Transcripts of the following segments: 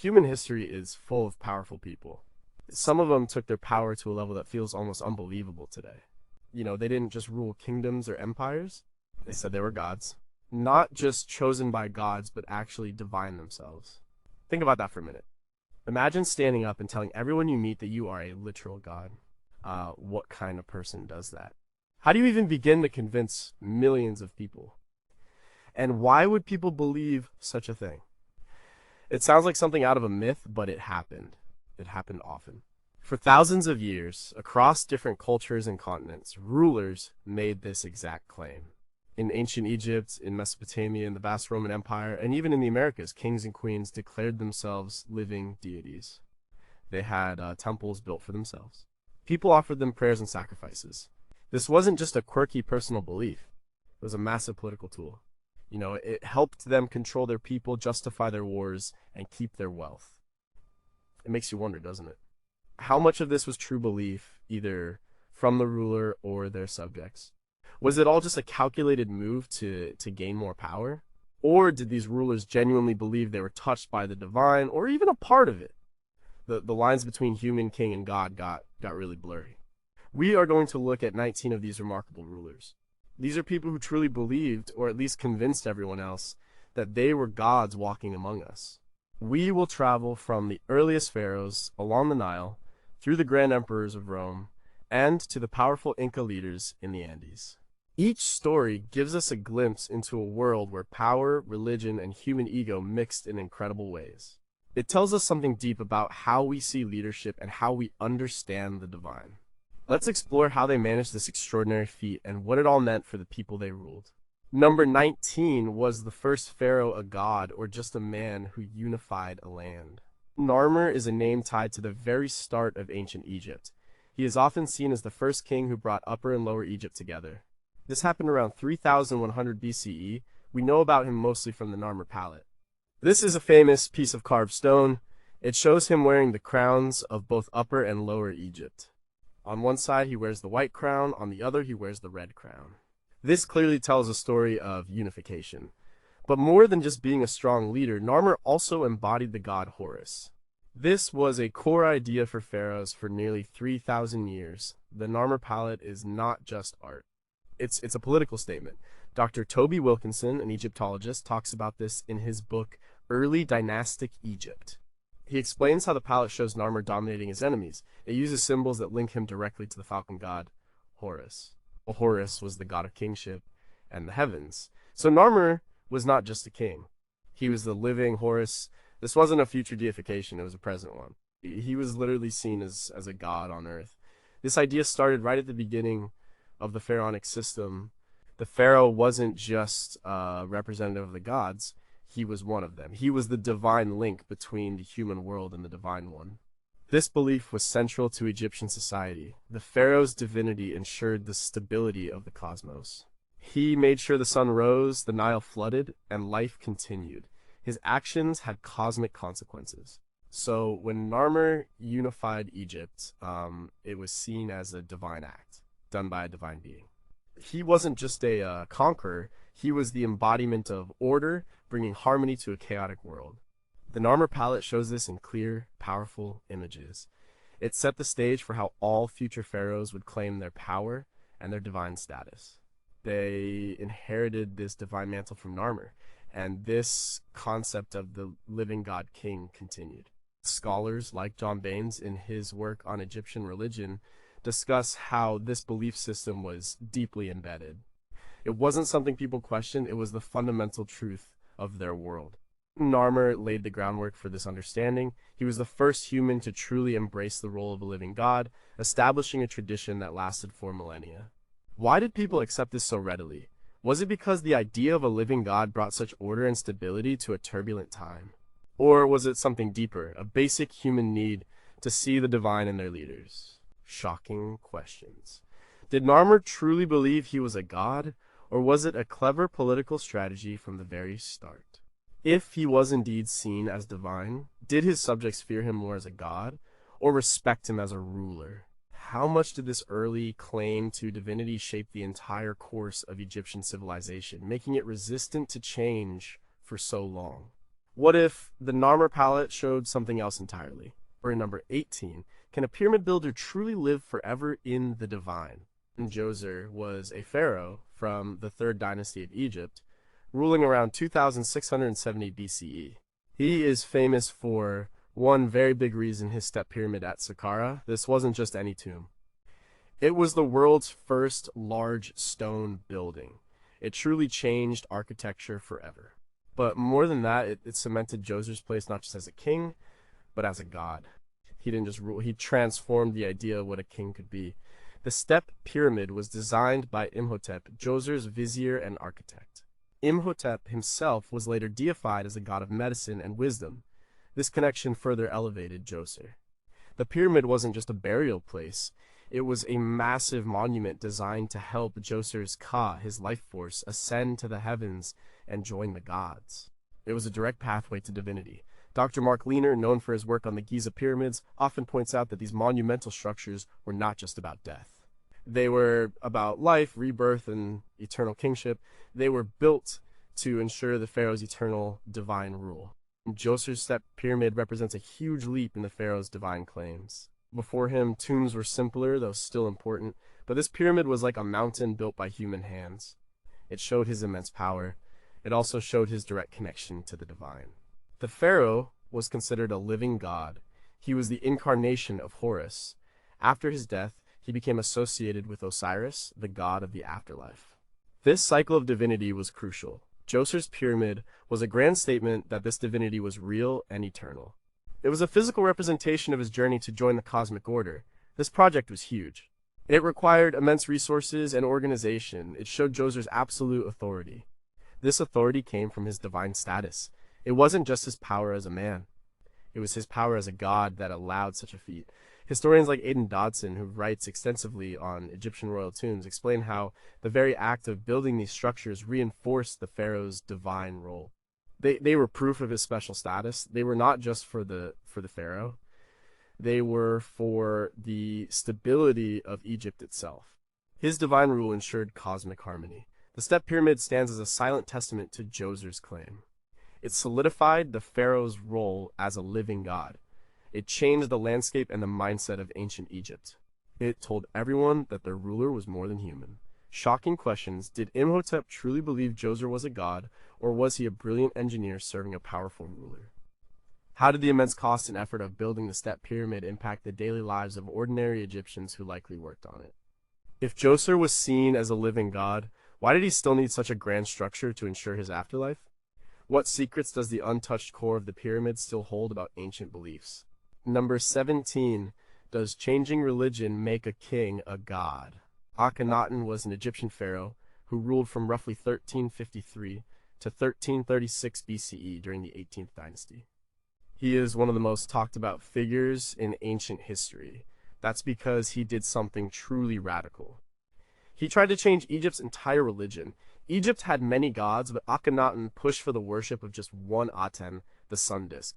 Human history is full of powerful people. Some of them took their power to a level that feels almost unbelievable today. They didn't just rule kingdoms or empires, they said they were gods. Not just chosen by gods, but actually divine themselves. Think about that for a minute. Imagine standing up and telling everyone you meet that you are a literal god. What kind of person does that? How do you even begin to convince millions of people? And why would people believe such a thing? It sounds like something out of a myth, but it happened. It happened often. For thousands of years, across different cultures and continents, rulers made this exact claim. In ancient Egypt, in Mesopotamia, in the vast Roman Empire, and even in the Americas, kings and queens declared themselves living deities. They had temples built for themselves. People offered them prayers and sacrifices. This wasn't just a quirky personal belief. It was a massive political tool. It helped them control their people, justify their wars, and keep their wealth. It makes you wonder, doesn't it? How much of this was true belief, either from the ruler or their subjects? Was it all just a calculated move to gain more power? Or did these rulers genuinely believe they were touched by the divine, or even a part of it? The lines between human, king, and God got really blurry. We are going to look at 19 of these remarkable rulers. These are people who truly believed, or at least convinced everyone else, that they were gods walking among us. We will travel from the earliest pharaohs along the Nile, through the grand emperors of Rome, and to the powerful Inca leaders in the Andes. Each story gives us a glimpse into a world where power, religion, and human ego mixed in incredible ways. It tells us something deep about how we see leadership and how we understand the divine. Let's explore how they managed this extraordinary feat and what it all meant for the people they ruled. Number 19 was the first pharaoh a god or just a man who unified a land. Narmer is a name tied to the very start of ancient Egypt. He is often seen as the first king who brought Upper and Lower Egypt together. This happened around 3100 BCE. We know about him mostly from the Narmer palette. This is a famous piece of carved stone. It shows him wearing the crowns of both Upper and Lower Egypt. On one side he wears the white crown, on the other he wears the red crown. This clearly tells a story of unification. But more than just being a strong leader, Narmer also embodied the god Horus. This was a core idea for pharaohs for nearly 3,000 years. The Narmer palette is not just art. It's a political statement. Dr. Toby Wilkinson, an Egyptologist, talks about this in his book, Early Dynastic Egypt. He explains how the palette shows Narmer dominating his enemies. It uses symbols that link him directly to the falcon god, Horus. Well, Horus was the god of kingship and the heavens. So Narmer was not just a king. He was the living Horus. This wasn't a future deification, it was a present one. He was literally seen as a god on earth. This idea started right at the beginning of the pharaonic system. The pharaoh wasn't just a representative of the gods, he was one of them. He was the divine link between the human world and the divine one. This belief was central to Egyptian society. The pharaoh's divinity ensured the stability of the cosmos. He made sure the sun rose, the Nile flooded, and life continued. His actions had cosmic consequences. So when Narmer unified Egypt, it was seen as a divine act, done by a divine being. He wasn't just a conqueror, he was the embodiment of order, bringing harmony to a chaotic world. The Narmer palette shows this in clear, powerful images. It set the stage for how all future pharaohs would claim their power and their divine status. They inherited this divine mantle from Narmer, and this concept of the living god king continued. Scholars like John Baines, in his work on Egyptian religion, discuss how this belief system was deeply embedded. It wasn't something people questioned, it was the fundamental truth of their world. Narmer laid the groundwork for this understanding. He was the first human to truly embrace the role of a living god, establishing a tradition that lasted for millennia. Why did people accept this so readily? Was it because the idea of a living god brought such order and stability to a turbulent time? Or was it something deeper, a basic human need to see the divine in their leaders? Shocking questions. Did Narmer truly believe he was a god, or was it a clever political strategy from the very start? If he was indeed seen as divine, did his subjects fear him more as a god, or respect him as a ruler? How much did this early claim to divinity shape the entire course of Egyptian civilization, making it resistant to change for so long? What if the Narmer palette showed something else entirely? Or in number 18, can a pyramid builder truly live forever in the divine? Djoser was a pharaoh from the 3rd dynasty of Egypt, ruling around 2670 BCE. He is famous for one very big reason: his step pyramid at Saqqara. This wasn't just any tomb. It was the world's first large stone building. It truly changed architecture forever. But more than that, it cemented Djoser's place not just as a king, but as a god. He didn't just rule, he transformed the idea of what a king could be. The step pyramid was designed by Imhotep, Djoser's vizier and architect. Imhotep himself was later deified as a god of medicine and wisdom. This connection further elevated Djoser. The pyramid wasn't just a burial place. It was a massive monument designed to help Djoser's Ka, his life force, ascend to the heavens and join the gods. It was a direct pathway to divinity. Dr. Mark Lehner, known for his work on the Giza pyramids, often points out that these monumental structures were not just about death. They were about life, rebirth, and eternal kingship. They were built to ensure the pharaoh's eternal divine rule. Djoser's step pyramid represents a huge leap in the pharaoh's divine claims. Before him, tombs were simpler, though still important, but this pyramid was like a mountain built by human hands. It showed his immense power. It also showed his direct connection to the divine. The pharaoh was considered a living god. He was the incarnation of Horus. After his death, he became associated with Osiris, the god of the afterlife. This cycle of divinity was crucial. Djoser's pyramid was a grand statement that this divinity was real and eternal. It was a physical representation of his journey to join the cosmic order. This project was huge. It required immense resources and organization. It showed Djoser's absolute authority. This authority came from his divine status. It wasn't just his power as a man. It was his power as a god that allowed such a feat. Historians like Aidan Dodson, who writes extensively on Egyptian royal tombs, explain how the very act of building these structures reinforced the pharaoh's divine role. They were proof of his special status. They were not just for the pharaoh. They were for the stability of Egypt itself. His divine rule ensured cosmic harmony. The step pyramid stands as a silent testament to Djoser's claim. It solidified the pharaoh's role as a living god. It changed the landscape and the mindset of ancient Egypt. It told everyone that their ruler was more than human. Shocking questions: did Imhotep truly believe Djoser was a god, or was he a brilliant engineer serving a powerful ruler? How did the immense cost and effort of building the step pyramid impact the daily lives of ordinary Egyptians who likely worked on it? If Djoser was seen as a living god, why did he still need such a grand structure to ensure his afterlife? What secrets does the untouched core of the pyramid still hold about ancient beliefs? Number 17. Does changing religion make a king a god? Akhenaten was an Egyptian pharaoh who ruled from roughly 1353 to 1336 BCE during the 18th dynasty. He is one of the most talked about figures in ancient history. That's because he did something truly radical. He tried to change Egypt's entire religion. Egypt had many gods, but Akhenaten pushed for the worship of just one Aten, the sun disk,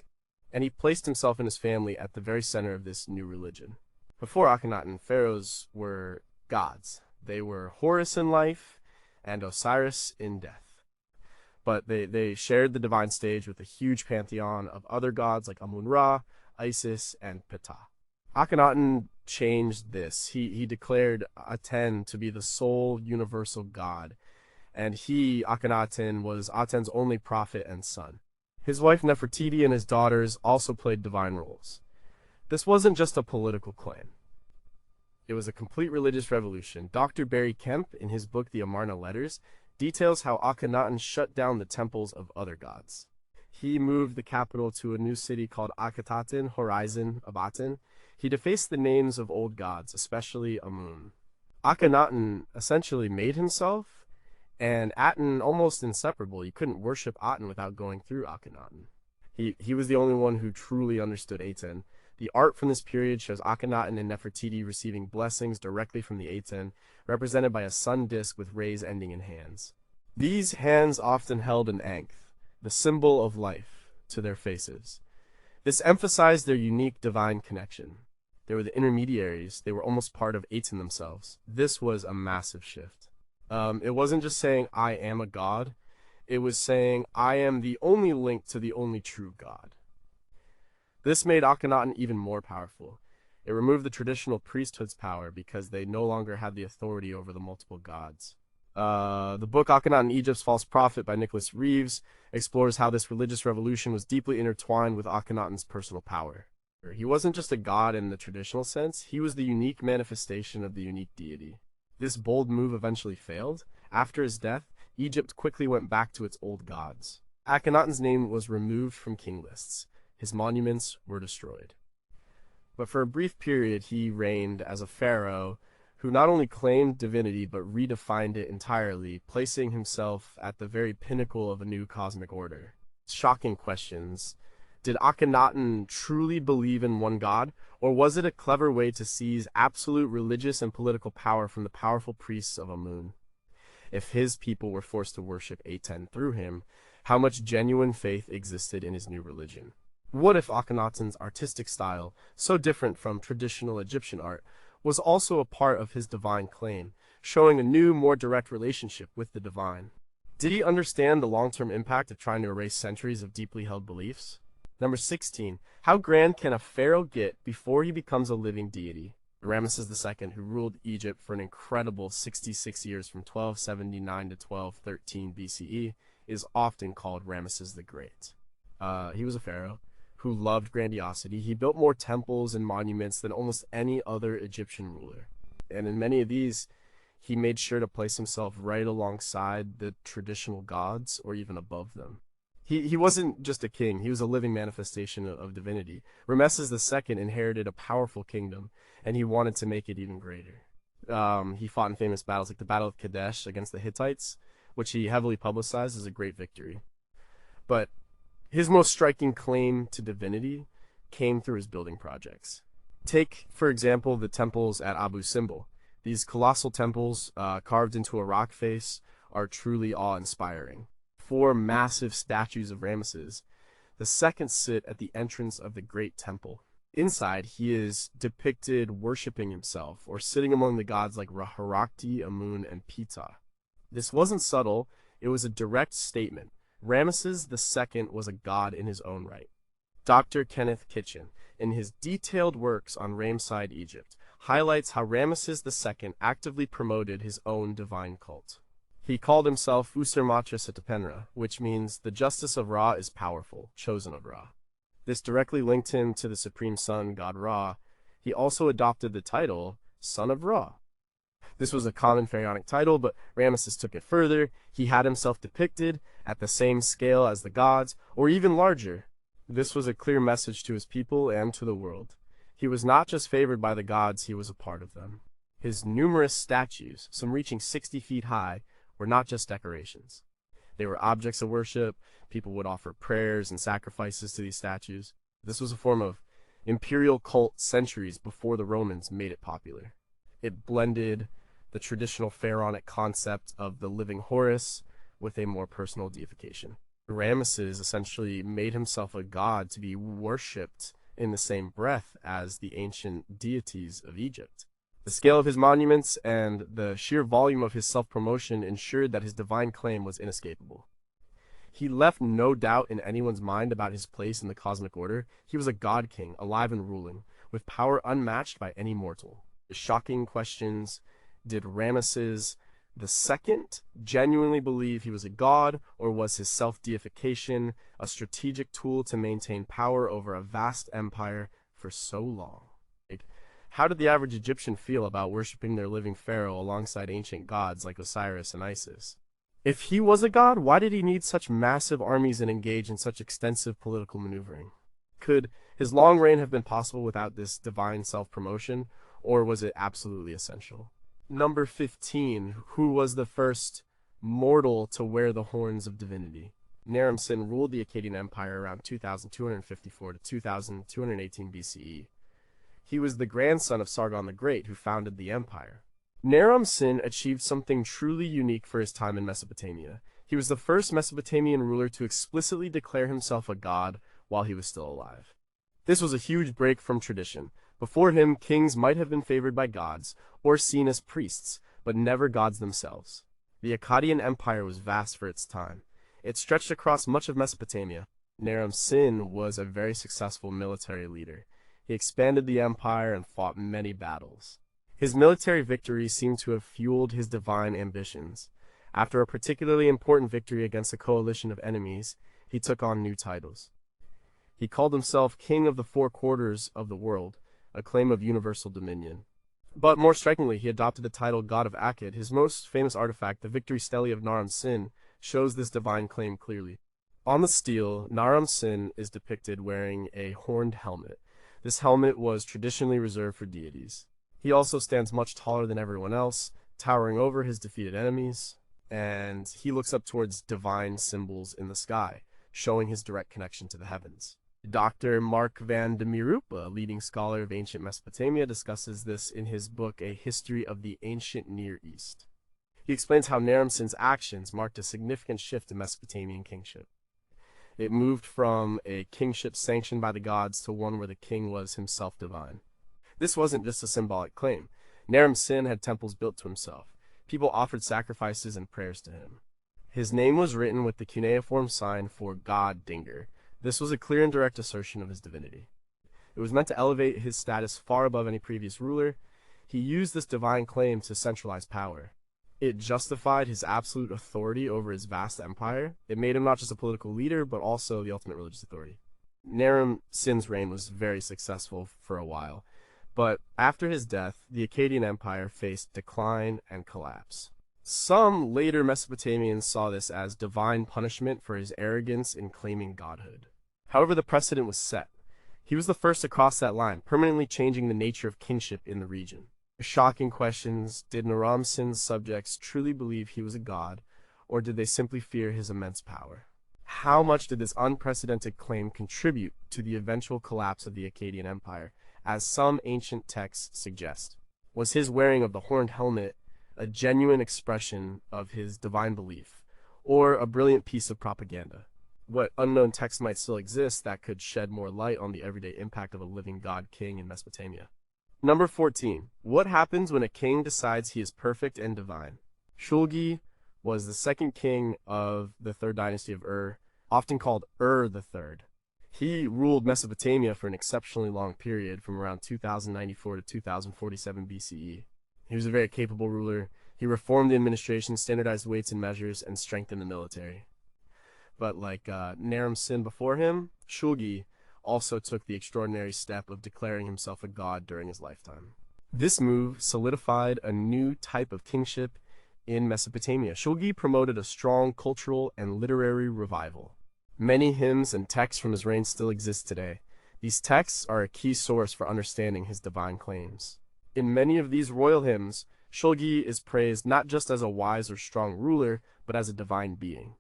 and he placed himself and his family at the very center of this new religion. Before Akhenaten, pharaohs were gods. They were Horus in life and Osiris in death. But they shared the divine stage with a huge pantheon of other gods like Amun-Ra, Isis, and Ptah. Akhenaten changed this. He declared Aten to be the sole universal god, and Akhenaten, was Aten's only prophet and son. His wife Nefertiti and his daughters also played divine roles. This wasn't just a political claim. It was a complete religious revolution. Dr. Barry Kemp, in his book The Amarna Letters, details how Akhenaten shut down the temples of other gods. He moved the capital to a new city called Akhetaten, Horizon of Aten. He defaced the names of old gods, especially Amun. Akhenaten essentially made himself and Aten almost inseparable. You couldn't worship Aten without going through Akhenaten. He was the only one who truly understood Aten. The art from this period shows Akhenaten and Nefertiti receiving blessings directly from the Aten, represented by a sun disk with rays ending in hands. These hands often held an Ankh, the symbol of life, to their faces. This emphasized their unique divine connection. They were the intermediaries. They were almost part of Aten themselves. This was a massive shift. It wasn't just saying, I am a god. It was saying, I am the only link to the only true God. This made Akhenaten even more powerful. It removed the traditional priesthood's power because they no longer had the authority over the multiple gods. The book Akhenaten, Egypt's False Prophet by Nicholas Reeves explores how this religious revolution was deeply intertwined with Akhenaten's personal power. He wasn't just a god in the traditional sense, he was the unique manifestation of the unique deity. This bold move eventually failed. After his death, Egypt quickly went back to its old gods. Akhenaten's name was removed from king lists. His monuments were destroyed. But for a brief period, he reigned as a pharaoh who not only claimed divinity but redefined it entirely, placing himself at the very pinnacle of a new cosmic order. Shocking questions. Did Akhenaten truly believe in one god, or was it a clever way to seize absolute religious and political power from the powerful priests of Amun? If his people were forced to worship Aten through him, how much genuine faith existed in his new religion? What if Akhenaten's artistic style, so different from traditional Egyptian art, was also a part of his divine claim, showing a new, more direct relationship with the divine? Did he understand the long-term impact of trying to erase centuries of deeply held beliefs? Number 16. How grand can a pharaoh get before he becomes a living deity? Ramesses II, who ruled Egypt for an incredible 66 years from 1279 to 1213 BCE, is often called Ramesses the Great. He was a pharaoh who loved grandiosity. He built more temples and monuments than almost any other Egyptian ruler. And in many of these, he made sure to place himself right alongside the traditional gods or even above them. He wasn't just a king, he was a living manifestation of divinity. Ramesses II inherited a powerful kingdom, and he wanted to make it even greater. He fought in famous battles like the Battle of Kadesh against the Hittites, which he heavily publicized as a great victory. But his most striking claim to divinity came through his building projects. Take, for example, the temples at Abu Simbel. These colossal temples, carved into a rock face, are truly awe-inspiring. 4 massive statues of Ramesses. The second sit at the entrance of the Great Temple. Inside, he is depicted worshipping himself, or sitting among the gods like Ra-Harakti, Amun, and Ptah. This wasn't subtle, it was a direct statement. Ramesses II was a god in his own right. Dr. Kenneth Kitchen, in his detailed works on Ramesside Egypt, highlights how Ramesses II actively promoted his own divine cult. He called himself Usermatra Setapenra, which means the justice of Ra is powerful, chosen of Ra. This directly linked him to the supreme sun, god Ra. He also adopted the title, Son of Ra. This was a common pharaonic title, but Ramesses took it further. He had himself depicted at the same scale as the gods, or even larger. This was a clear message to his people and to the world. He was not just favored by the gods, he was a part of them. His numerous statues, some reaching 60 feet high, were not just decorations. They were objects of worship. People would offer prayers and sacrifices to these statues. This was a form of imperial cult centuries before the Romans made it popular. It blended the traditional pharaonic concept of the living Horus with a more personal deification. Ramesses essentially made himself a god to be worshipped in the same breath as the ancient deities of Egypt. The scale of his monuments and the sheer volume of his self-promotion ensured that his divine claim was inescapable. He left no doubt in anyone's mind about his place in the cosmic order. He was a god king, alive and ruling, with power unmatched by any mortal. The shocking questions: did Ramesses II genuinely believe he was a god, or was his self-deification a strategic tool to maintain power over a vast empire for so long? How did the average Egyptian feel about worshipping their living pharaoh alongside ancient gods like Osiris and Isis? If he was a god, why did he need such massive armies and engage in such extensive political maneuvering? Could his long reign have been possible without this divine self-promotion, or was it absolutely essential? Number 15. Who was the first mortal to wear the horns of divinity? Naram-Sin ruled the Akkadian Empire around 2254 to 2218 BCE. He was the grandson of Sargon the Great, who founded the empire. Naram-Sin achieved something truly unique for his time in Mesopotamia. He was the first Mesopotamian ruler to explicitly declare himself a god while he was still alive. This was a huge break from tradition. Before him, kings might have been favored by gods, or seen as priests, but never gods themselves. The Akkadian Empire was vast for its time. It stretched across much of Mesopotamia. Naram-Sin was a very successful military leader. He expanded the empire and fought many battles. His military victories seem to have fueled his divine ambitions. After a particularly important victory against a coalition of enemies, he took on new titles. He called himself King of the Four Quarters of the World, a claim of universal dominion. But more strikingly, he adopted the title God of Akkad. His most famous artifact, the Victory Stele of Naram-Sin, shows this divine claim clearly. On the stele, Naram-Sin is depicted wearing a horned helmet. This helmet was traditionally reserved for deities. He also stands much taller than everyone else, towering over his defeated enemies, and he looks up towards divine symbols in the sky, showing his direct connection to the heavens. Dr. Mark van de Meerup, a leading scholar of ancient Mesopotamia, discusses this in his book, A History of the Ancient Near East. He explains how Naram-Sin's actions marked a significant shift in Mesopotamian kingship. It moved from a kingship sanctioned by the gods to one where the king was himself divine. This wasn't just a symbolic claim. Naram-Sin had temples built to himself. People offered sacrifices and prayers to him. His name was written with the cuneiform sign for God Dinger. This was a clear and direct assertion of his divinity. It was meant to elevate his status far above any previous ruler. He used this divine claim to centralize power. It justified his absolute authority over his vast empire. It made him not just a political leader, but also the ultimate religious authority. Naram-Sin's reign was very successful for a while, but after his death, the Akkadian Empire faced decline and collapse. Some later Mesopotamians saw this as divine punishment for his arrogance in claiming godhood. However, the precedent was set. He was the first to cross that line, permanently changing the nature of kingship in the region. Shocking questions: did Naram-Sin's subjects truly believe he was a god, or did they simply fear his immense power? How much did this unprecedented claim contribute to the eventual collapse of the Akkadian Empire, as some ancient texts suggest? Was his wearing of the horned helmet a genuine expression of his divine belief, or a brilliant piece of propaganda? What unknown texts might still exist that could shed more light on the everyday impact of a living god-king in Mesopotamia? Number 14. What happens when a king decides he is perfect and divine? Shulgi was the second king of the third dynasty of Ur, often called Ur III. He ruled Mesopotamia for an exceptionally long period, from around 2094 to 2047 BCE. He was a very capable ruler. He reformed the administration, standardized weights and measures, and strengthened the military. But like Naram-Sin before him, Shulgi also took the extraordinary step of declaring himself a god during his lifetime. This move solidified a new type of kingship in Mesopotamia. Shulgi promoted a strong cultural and literary revival. Many hymns and texts from his reign still exist today. These texts are a key source for understanding his divine claims. In many of these royal hymns, Shulgi is praised not just as a wise or strong ruler, but as a divine being.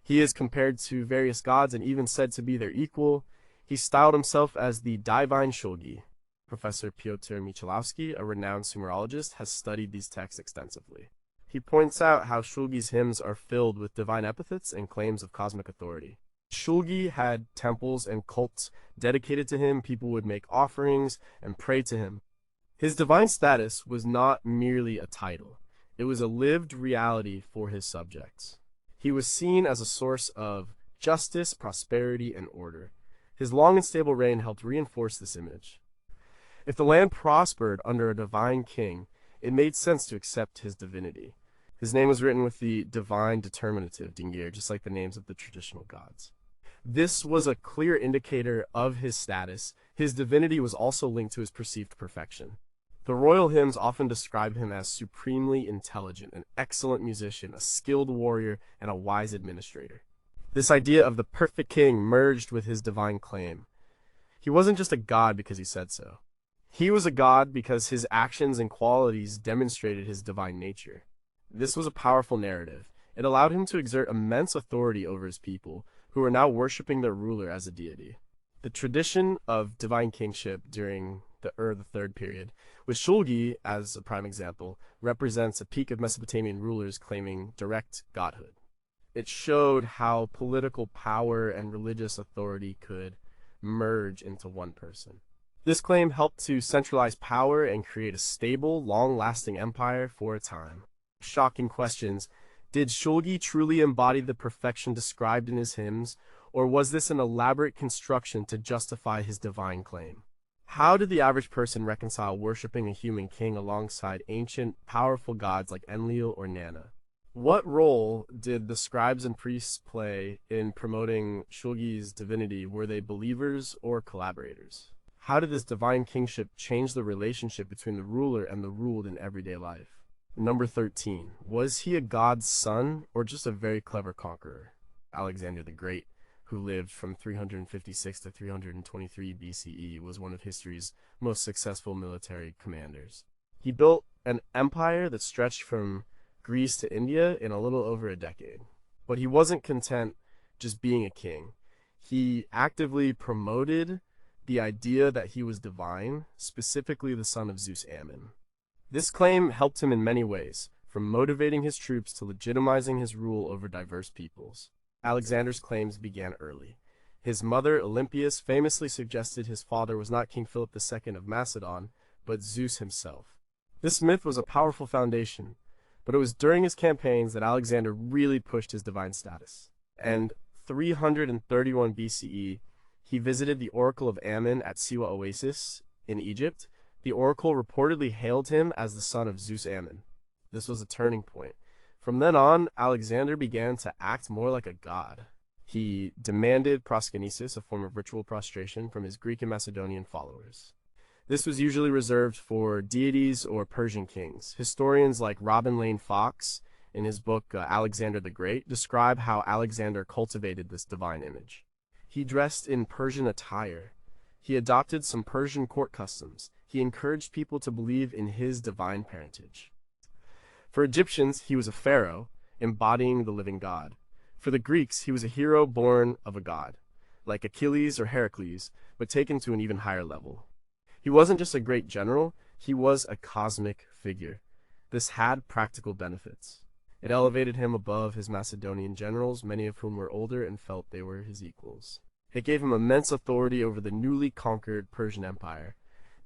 He is compared to various gods and even said to be their equal. He styled himself as the Divine Shulgi. Professor Piotr Michalowski, a renowned Sumerologist, has studied these texts extensively. He points out how Shulgi's hymns are filled with divine epithets and claims of cosmic authority. Shulgi had temples and cults dedicated to him. People would make offerings and pray to him. His divine status was not merely a title. It was a lived reality for his subjects. He was seen as a source of justice, prosperity, and order. His long and stable reign helped reinforce this image. If the land prospered under a divine king, it made sense to accept his divinity. His name was written with the divine determinative, Dingir, just like the names of the traditional gods. This was a clear indicator of his status. His divinity was also linked to his perceived perfection. The royal hymns often describe him as supremely intelligent, an excellent musician, a skilled warrior, and a wise administrator. This idea of the perfect king merged with his divine claim. He wasn't just a god because he said so. He was a god because his actions and qualities demonstrated his divine nature. This was a powerful narrative. It allowed him to exert immense authority over his people, who were now worshiping their ruler as a deity. The tradition of divine kingship during the Ur III period, with Shulgi as a prime example, represents a peak of Mesopotamian rulers claiming direct godhood. It showed how political power and religious authority could merge into one person. This claim helped to centralize power and create a stable, long-lasting empire for a time. Shocking questions: Did Shulgi truly embody the perfection described in his hymns, or was this an elaborate construction to justify his divine claim? How did the average person reconcile worshipping a human king alongside ancient, powerful gods like Enlil or Nana? What role did the scribes and priests play in promoting Shulgi's divinity? Were they believers or collaborators? How did this divine kingship change the relationship between the ruler and the ruled in everyday life? Number 13. Was he a god's son or just a very clever conqueror? Alexander the Great, who lived from 356 to 323 BCE, was one of history's most successful military commanders. He built an empire that stretched from Greece to India in a little over a decade. But he wasn't content just being a king. He actively promoted the idea that he was divine, specifically the son of Zeus Ammon. This claim helped him in many ways, from motivating his troops to legitimizing his rule over diverse peoples. Alexander's claims began early. His mother, Olympias, famously suggested his father was not King Philip II of Macedon, but Zeus himself. This myth was a powerful foundation, but it was during his campaigns that Alexander really pushed his divine status. And 331 BCE, he visited the Oracle of Ammon at Siwa Oasis in Egypt. The oracle reportedly hailed him as the son of Zeus Ammon. This was a turning point. From then on, Alexander began to act more like a god. He demanded proskynesis, a form of ritual prostration, from his Greek and Macedonian followers. This was usually reserved for deities or Persian kings. Historians like Robin Lane Fox, in his book Alexander the Great, describe how Alexander cultivated this divine image. He dressed in Persian attire. He adopted some Persian court customs. He encouraged people to believe in his divine parentage. For Egyptians, he was a pharaoh, embodying the living god. For the Greeks, he was a hero born of a god, like Achilles or Heracles, but taken to an even higher level. He wasn't just a great general, he was a cosmic figure. This had practical benefits. It elevated him above his Macedonian generals, many of whom were older and felt they were his equals. It gave him immense authority over the newly conquered Persian Empire.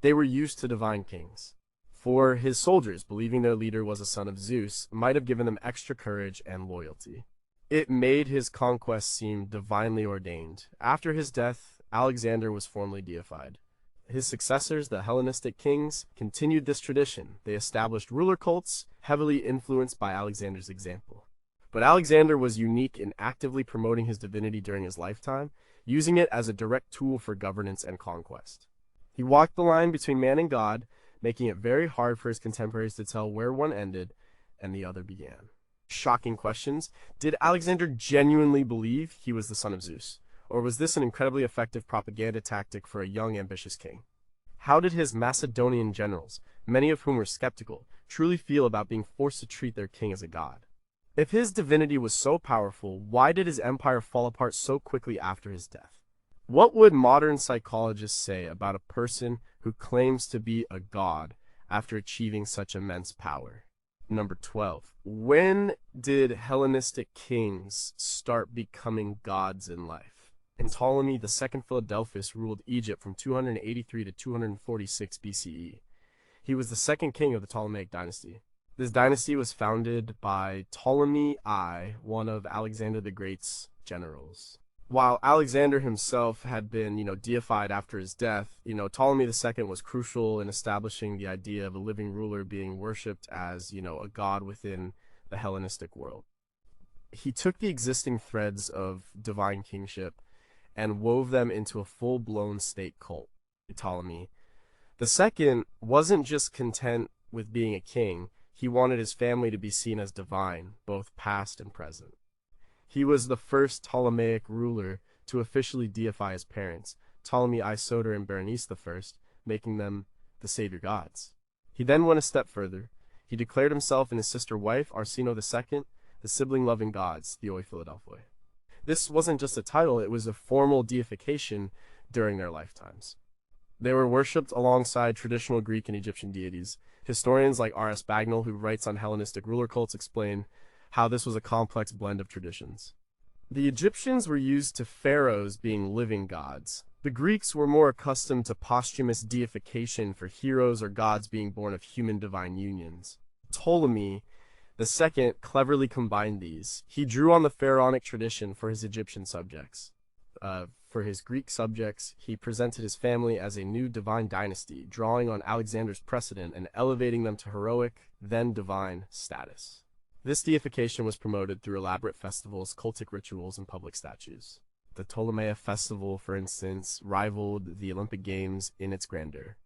They were used to divine kings. For his soldiers, believing their leader was a son of Zeus might have given them extra courage and loyalty. It made his conquest seem divinely ordained. After his death, Alexander was formally deified. His successors, the Hellenistic kings, continued this tradition. They established ruler cults, heavily influenced by Alexander's example. But Alexander was unique in actively promoting his divinity during his lifetime, using it as a direct tool for governance and conquest. He walked the line between man and God, making it very hard for his contemporaries to tell where one ended and the other began. Shocking questions. Did Alexander genuinely believe he was the son of Zeus? Or was this an incredibly effective propaganda tactic for a young, ambitious king? How did his Macedonian generals, many of whom were skeptical, truly feel about being forced to treat their king as a god? If his divinity was so powerful, why did his empire fall apart so quickly after his death? What would modern psychologists say about a person who claims to be a god after achieving such immense power? Number 12. When did Hellenistic kings start becoming gods in life? Ptolemy II Philadelphus ruled Egypt from 283 to 246 BCE. He was the second king of the Ptolemaic dynasty. This dynasty was founded by Ptolemy I, one of Alexander the Great's generals. While Alexander himself had been, deified after his death, Ptolemy II was crucial in establishing the idea of a living ruler being worshipped as, a god within the Hellenistic world. He took the existing threads of divine kingship and wove them into a full-blown state cult. Ptolemy II wasn't just content with being a king, he wanted his family to be seen as divine, both past and present. He was the first Ptolemaic ruler to officially deify his parents, Ptolemy I Soter and Berenice I, making them the savior gods. He then went a step further. He declared himself and his sister wife, Arsinoe II, the sibling-loving gods, Theoi Philadelphoi. This wasn't just a title, it was a formal deification during their lifetimes. They were worshipped alongside traditional Greek and Egyptian deities. Historians like R.S. Bagnall, who writes on Hellenistic ruler cults, explain how this was a complex blend of traditions. The Egyptians were used to pharaohs being living gods. The Greeks were more accustomed to posthumous deification for heroes or gods being born of human divine unions. Ptolemy The second cleverly combined these. He drew on the pharaonic tradition for his Egyptian subjects. For his Greek subjects, he presented his family as a new divine dynasty, drawing on Alexander's precedent and elevating them to heroic, then divine, status. This deification was promoted through elaborate festivals, cultic rituals, and public statues. The Ptolemaic festival, for instance, rivaled the Olympic Games in its grandeur.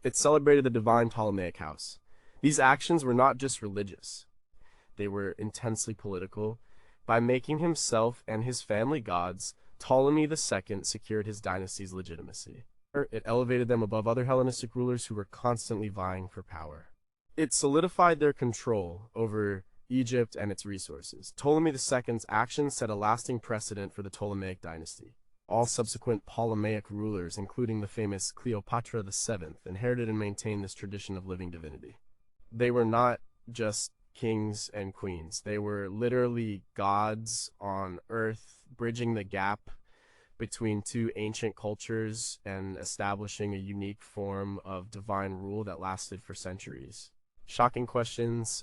It celebrated the divine Ptolemaic house. These actions were not just religious. They were intensely political. By making himself and his family gods, Ptolemy II secured his dynasty's legitimacy. It elevated them above other Hellenistic rulers who were constantly vying for power. It solidified their control over Egypt and its resources. Ptolemy II's actions set a lasting precedent for the Ptolemaic dynasty. All subsequent Ptolemaic rulers, including the famous Cleopatra VII, inherited and maintained this tradition of living divinity. They were not just kings and queens. They were literally gods on earth, bridging the gap between two ancient cultures and establishing a unique form of divine rule that lasted for centuries. Shocking questions.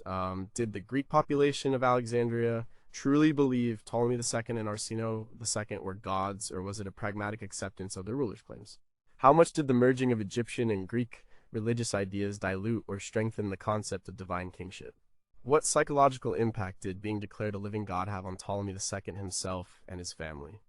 Did the Greek population of Alexandria truly believe Ptolemy II and Arsinoe II were gods, or was it a pragmatic acceptance of their rulers' claims? How much did the merging of Egyptian and Greek religious ideas dilute or strengthen the concept of divine kingship? What psychological impact did being declared a living god have on Ptolemy II himself and his family?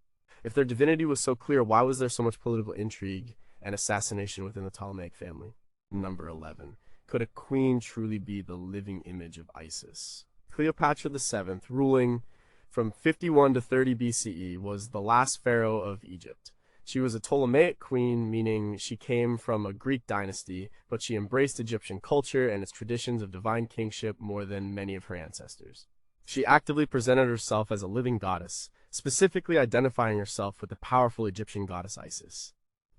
If their divinity was so clear, why was there so much political intrigue and assassination within the Ptolemaic family? Number 11. Could a queen truly be the living image of Isis? Cleopatra VII, ruling from 51 to 30 BCE, was the last pharaoh of Egypt. She was a Ptolemaic queen, meaning she came from a Greek dynasty, but she embraced Egyptian culture and its traditions of divine kingship more than many of her ancestors. She actively presented herself as a living goddess, specifically identifying herself with the powerful Egyptian goddess Isis.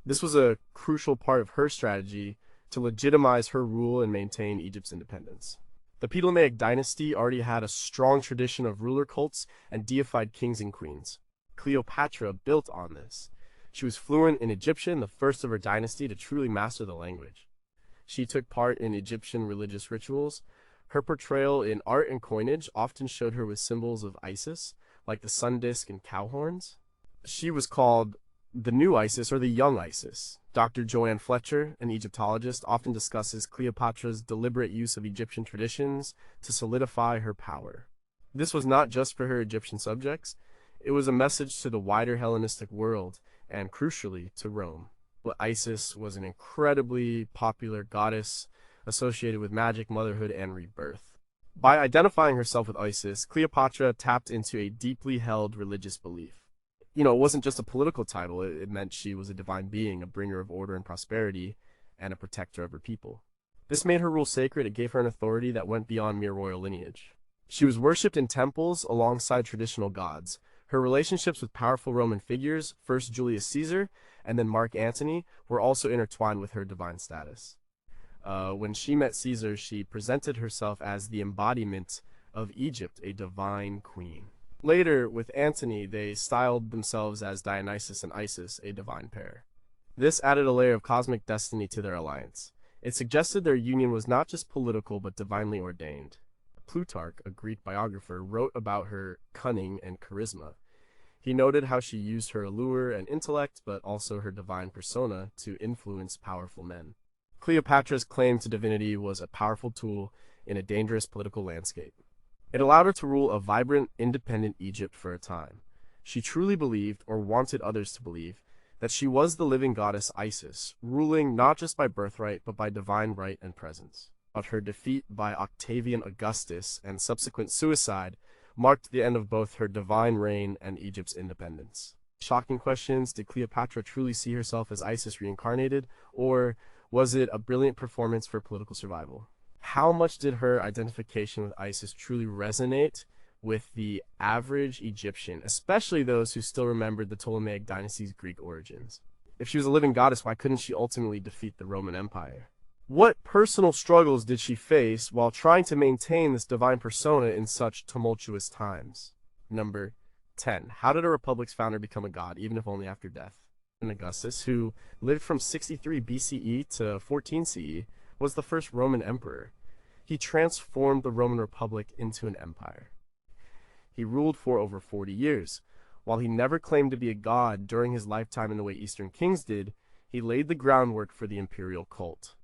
This was a crucial part of her strategy to legitimize her rule and maintain Egypt's independence. The Ptolemaic dynasty already had a strong tradition of ruler cults and deified kings and queens. Cleopatra built on this. She was fluent in Egyptian, the first of her dynasty to truly master the language. She took part in Egyptian religious rituals. Her portrayal in art and coinage often showed her with symbols of Isis, like the sun disk and cow horns. She was called the new Isis or the young Isis. Dr. Joanne Fletcher, an Egyptologist, often discusses Cleopatra's deliberate use of Egyptian traditions to solidify her power. This was not just for her Egyptian subjects, it was a message to the wider Hellenistic world, and crucially, to Rome. But Isis was an incredibly popular goddess associated with magic, motherhood, and rebirth. By identifying herself with Isis, Cleopatra tapped into a deeply held religious belief. It wasn't just a political title, it meant she was a divine being, a bringer of order and prosperity, and a protector of her people. This made her rule sacred. It gave her an authority that went beyond mere royal lineage. She was worshipped in temples alongside traditional gods. Her relationships with powerful Roman figures, first Julius Caesar and then Mark Antony, were also intertwined with her divine status. When she met Caesar, she presented herself as the embodiment of Egypt, a divine queen. Later, with Antony, they styled themselves as Dionysus and Isis, a divine pair. This added a layer of cosmic destiny to their alliance. It suggested their union was not just political, but divinely ordained. Plutarch, a Greek biographer, wrote about her cunning and charisma. He noted how she used her allure and intellect, but also her divine persona, to influence powerful men. Cleopatra's claim to divinity was a powerful tool in a dangerous political landscape. It allowed her to rule a vibrant, independent Egypt for a time. She truly believed, or wanted others to believe, that she was the living goddess Isis, ruling not just by birthright, but by divine right and presence. But her defeat by Octavian Augustus and subsequent suicide marked the end of both her divine reign and Egypt's independence. Shocking questions: did Cleopatra truly see herself as Isis reincarnated, or was it a brilliant performance for political survival? How much did her identification with Isis truly resonate with the average Egyptian, especially those who still remembered the Ptolemaic dynasty's Greek origins? If she was a living goddess, why couldn't she ultimately defeat the Roman Empire? What personal struggles did she face while trying to maintain this divine persona in such tumultuous times? Number 10. How did a republic's founder become a god, even if only after death? Augustus, who lived from 63 BCE to 14 CE, was the first Roman emperor. He transformed the Roman Republic into an empire. He ruled for over 40 years. While he never claimed to be a god during his lifetime in the way Eastern kings did, he laid the groundwork for the imperial cult.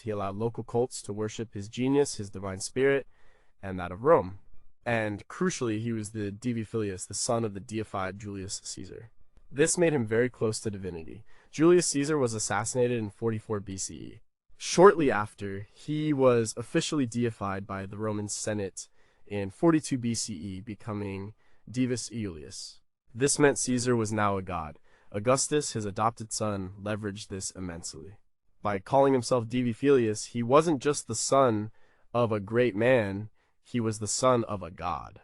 He allowed local cults to worship his genius, his divine spirit, and that of Rome. And crucially, he was the Divi Filius, the son of the deified Julius Caesar. This made him very close to divinity. Julius Caesar was assassinated in 44 BCE. Shortly after, he was officially deified by the Roman Senate in 42 BCE, becoming Divus Iulius. This meant Caesar was now a god. Augustus, his adopted son, leveraged this immensely. By calling himself Divi Filius, he wasn't just the son of a great man, he was the son of a god.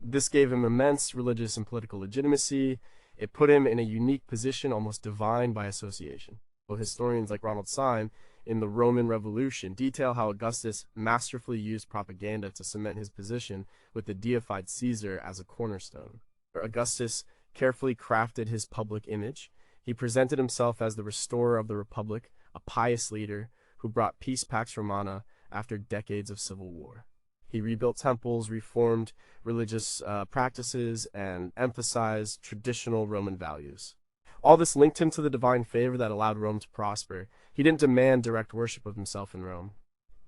This gave him immense religious and political legitimacy. It put him in a unique position, almost divine by association. Well, historians like Ronald Syme in the Roman Revolution detail how Augustus masterfully used propaganda to cement his position with the deified Caesar as a cornerstone. Augustus carefully crafted his public image. He presented himself as the restorer of the Republic, a pious leader who brought peace Pax Romana after decades of civil war. He rebuilt temples, reformed religious practices, and emphasized traditional Roman values. All this linked him to the divine favor that allowed Rome to prosper. He didn't demand direct worship of himself in Rome.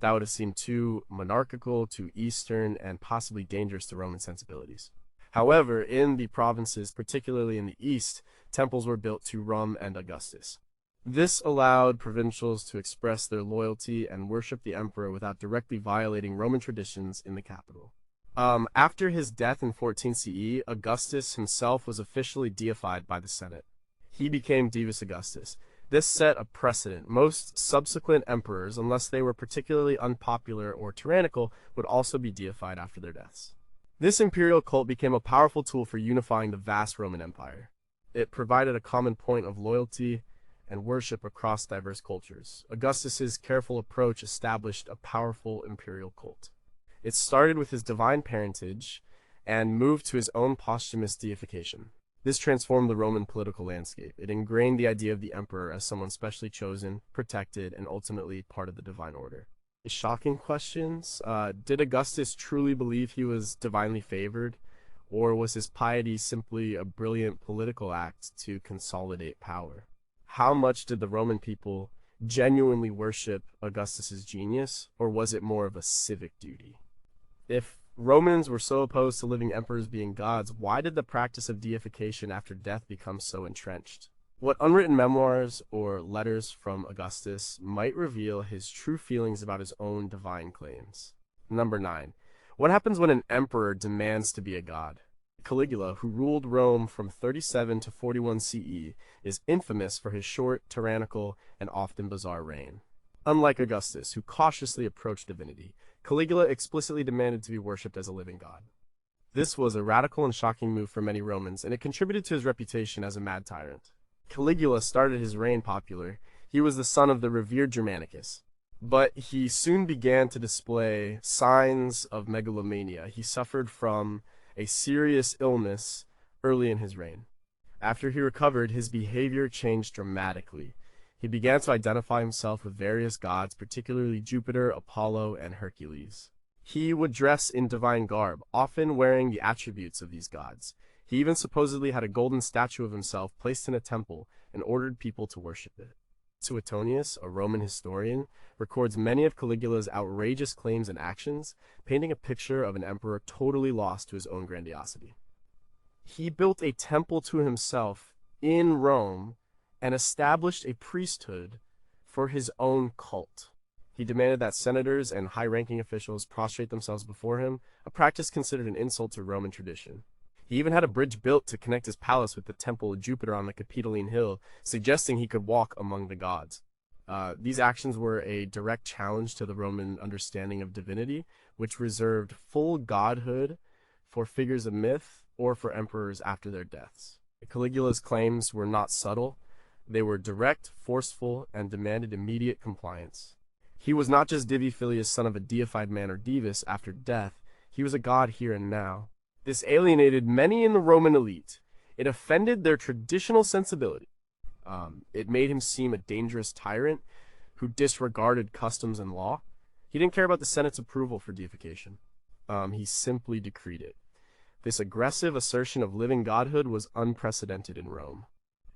That would have seemed too monarchical, too Eastern, and possibly dangerous to Roman sensibilities. However, in the provinces, particularly in the east, temples were built to Rum and Augustus. This allowed provincials to express their loyalty and worship the emperor without directly violating Roman traditions in the capital. After his death in 14 CE, Augustus himself was officially deified by the Senate. He became Divus Augustus. This set a precedent. Most subsequent emperors, unless they were particularly unpopular or tyrannical, would also be deified after their deaths. This imperial cult became a powerful tool for unifying the vast Roman Empire. It provided a common point of loyalty and worship across diverse cultures. Augustus's careful approach established a powerful imperial cult. It started with his divine parentage and moved to his own posthumous deification. This transformed the Roman political landscape. It ingrained the idea of the emperor as someone specially chosen, protected, and ultimately part of the divine order. Shocking questions. Did Augustus truly believe he was divinely favored, or was his piety simply a brilliant political act to consolidate power? How much did the Roman people genuinely worship Augustus's genius, or was it more of a civic duty? If Romans were so opposed to living emperors being gods, why did the practice of deification after death become so entrenched? What unwritten memoirs or letters from Augustus might reveal his true feelings about his own divine claims. Number 9. What happens when an emperor demands to be a god? Caligula, who ruled Rome from 37 to 41 CE, is infamous for his short, tyrannical, and often bizarre reign. Unlike Augustus, who cautiously approached divinity, Caligula explicitly demanded to be worshipped as a living god. This was a radical and shocking move for many Romans, and it contributed to his reputation as a mad tyrant. Caligula started his reign popular. He was the son of the revered Germanicus, but he soon began to display signs of megalomania. He suffered from a serious illness early in his reign. After he recovered, his behavior changed dramatically. He began to identify himself with various gods, particularly Jupiter, Apollo, and Hercules. He would dress in divine garb, often wearing the attributes of these gods. He even supposedly had a golden statue of himself placed in a temple and ordered people to worship it. Suetonius, a Roman historian, records many of Caligula's outrageous claims and actions, painting a picture of an emperor totally lost to his own grandiosity. He built a temple to himself in Rome and established a priesthood for his own cult. He demanded that senators and high-ranking officials prostrate themselves before him, a practice considered an insult to Roman tradition. He even had a bridge built to connect his palace with the temple of Jupiter on the Capitoline Hill, suggesting he could walk among the gods. These actions were a direct challenge to the Roman understanding of divinity, which reserved full godhood for figures of myth or for emperors after their deaths. Caligula's claims were not subtle. They were direct, forceful, and demanded immediate compliance. He was not just Divi Filius, son of a deified man or divus after death. He was a god here and now. This alienated many in the Roman elite. It offended their traditional sensibility. It made him seem a dangerous tyrant who disregarded customs and law. He didn't care about the Senate's approval for deification. He simply decreed it. This aggressive assertion of living godhood was unprecedented in Rome.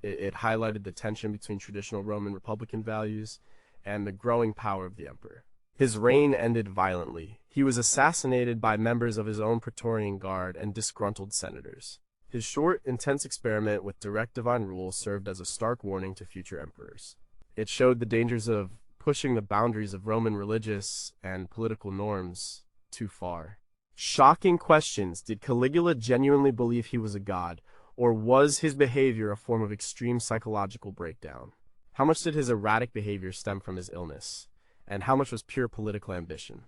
It highlighted the tension between traditional Roman Republican values and the growing power of the emperor. His reign ended violently. He was assassinated by members of his own Praetorian Guard and disgruntled senators. His short, intense experiment with direct divine rule served as a stark warning to future emperors. It showed the dangers of pushing the boundaries of Roman religious and political norms too far. Shocking questions. Did Caligula genuinely believe he was a god, or was his behavior a form of extreme psychological breakdown? How much did his erratic behavior stem from his illness? And how much was pure political ambition?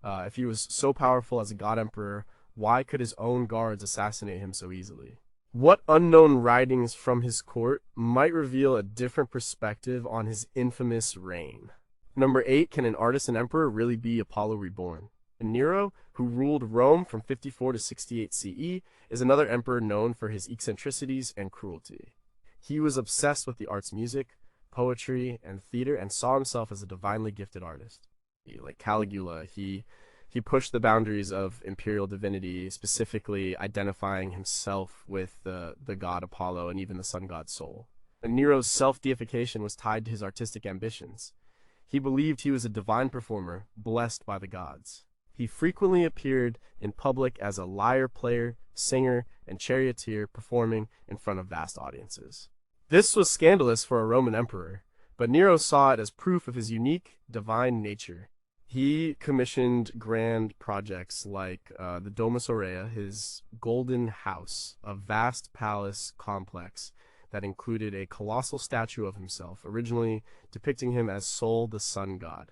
If he was so powerful as a god emperor, why could his own guards assassinate him so easily? What unknown writings from his court might reveal a different perspective on his infamous reign? Number 8, can an artist and emperor really be Apollo reborn? Nero, who ruled Rome from 54 to 68 CE, is another emperor known for his eccentricities and cruelty. He was obsessed with the arts, music, poetry, and theater, and saw himself as a divinely gifted artist. Like Caligula, he pushed the boundaries of imperial divinity, specifically identifying himself with the god Apollo and even the sun god Sol. And Nero's self-deification was tied to his artistic ambitions. He believed he was a divine performer, blessed by the gods. He frequently appeared in public as a lyre player, singer, and charioteer, performing in front of vast audiences. This was scandalous for a Roman emperor, but Nero saw it as proof of his unique, divine nature. He commissioned grand projects like the Domus Aurea, his golden house, a vast palace complex that included a colossal statue of himself, originally depicting him as Sol, the sun god.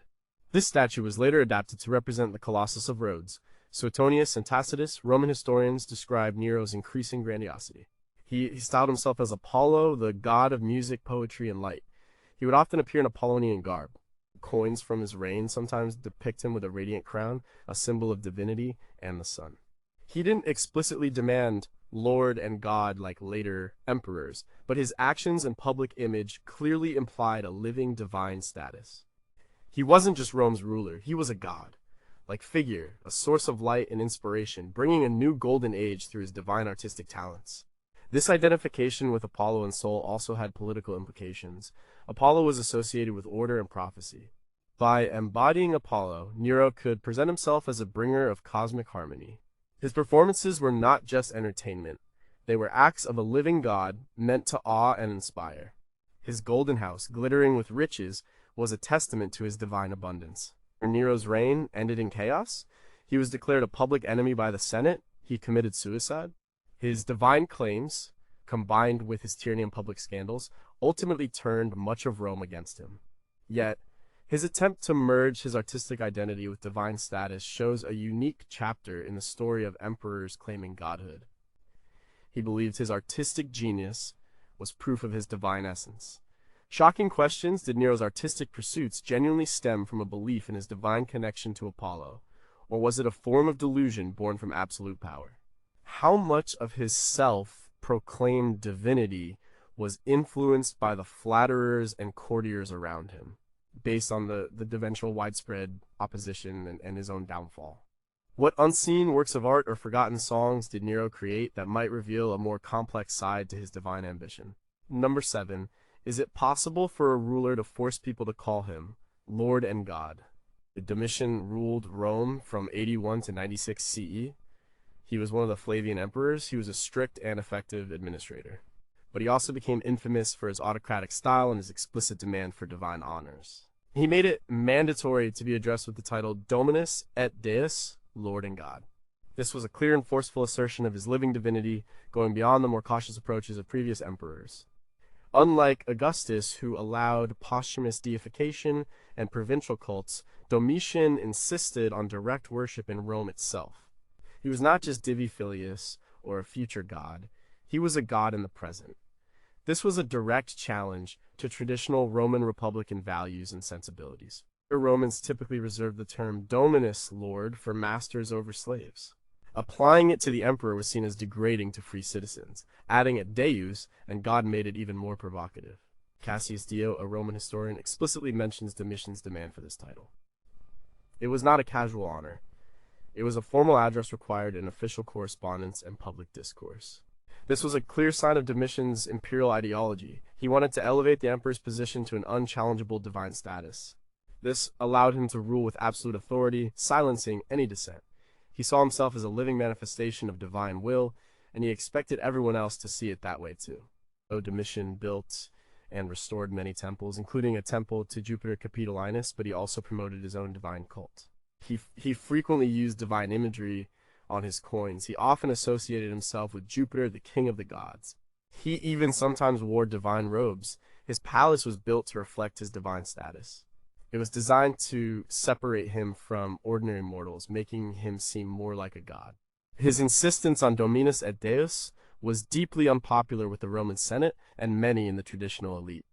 This statue was later adapted to represent the Colossus of Rhodes. Suetonius and Tacitus, Roman historians, describe Nero's increasing grandiosity. He styled himself as Apollo, the god of music, poetry, and light. He would often appear in Apollonian garb. Coins from his reign sometimes depict him with a radiant crown, a symbol of divinity and the sun. He didn't explicitly demand Lord and God like later emperors, but his actions and public image clearly implied a living divine status. He wasn't just Rome's ruler, he was a god-like figure, a source of light and inspiration, bringing a new golden age through his divine artistic talents. This identification with Apollo and Sol also had political implications. Apollo was associated with order and prophecy. By embodying Apollo, Nero could present himself as a bringer of cosmic harmony. His performances were not just entertainment. They were acts of a living god meant to awe and inspire. His golden house, glittering with riches, was a testament to his divine abundance. Nero's reign ended in chaos. He was declared a public enemy by the Senate. He committed suicide. His divine claims, combined with his tyranny and public scandals, ultimately turned much of Rome against him. Yet, his attempt to merge his artistic identity with divine status shows a unique chapter in the story of emperors claiming godhood. He believed his artistic genius was proof of his divine essence. Shocking questions: did Nero's artistic pursuits genuinely stem from a belief in his divine connection to Apollo, or was it a form of delusion born from absolute power? How much of his self-proclaimed divinity was influenced by the flatterers and courtiers around him, based on the eventual widespread opposition and his own downfall? What unseen works of art or forgotten songs did Nero create that might reveal a more complex side to his divine ambition? Number 7. Is it possible for a ruler to force people to call him Lord and God? Domitian ruled Rome from 81 to 96 CE. He was one of the Flavian emperors. He was a strict and effective administrator. But he also became infamous for his autocratic style and his explicit demand for divine honors. He made it mandatory to be addressed with the title Dominus et Deus, Lord and God. This was a clear and forceful assertion of his living divinity, going beyond the more cautious approaches of previous emperors. Unlike Augustus, who allowed posthumous deification and provincial cults, Domitian insisted on direct worship in Rome itself. He was not just Divi Filius or a future god, he was a god in the present. This was a direct challenge to traditional Roman Republican values and sensibilities. The Romans typically reserved the term Dominus, Lord, for masters over slaves. Applying it to the emperor was seen as degrading to free citizens. Adding it Deus and God made it even more provocative. Cassius Dio, a Roman historian, explicitly mentions Domitian's demand for this title. It was not a casual honor. It was a formal address required in official correspondence and public discourse. This was a clear sign of Domitian's imperial ideology. He wanted to elevate the emperor's position to an unchallengeable divine status. This allowed him to rule with absolute authority, silencing any dissent. He saw himself as a living manifestation of divine will, and he expected everyone else to see it that way too. Domitian built and restored many temples, including a temple to Jupiter Capitolinus, but he also promoted his own divine cult. He frequently used divine imagery on his coins. He often associated himself with Jupiter, the king of the gods. He even sometimes wore divine robes. His palace was built to reflect his divine status. It was designed to separate him from ordinary mortals, making him seem more like a god. His insistence on Dominus et Deus was deeply unpopular with the Roman Senate and many in the traditional elite.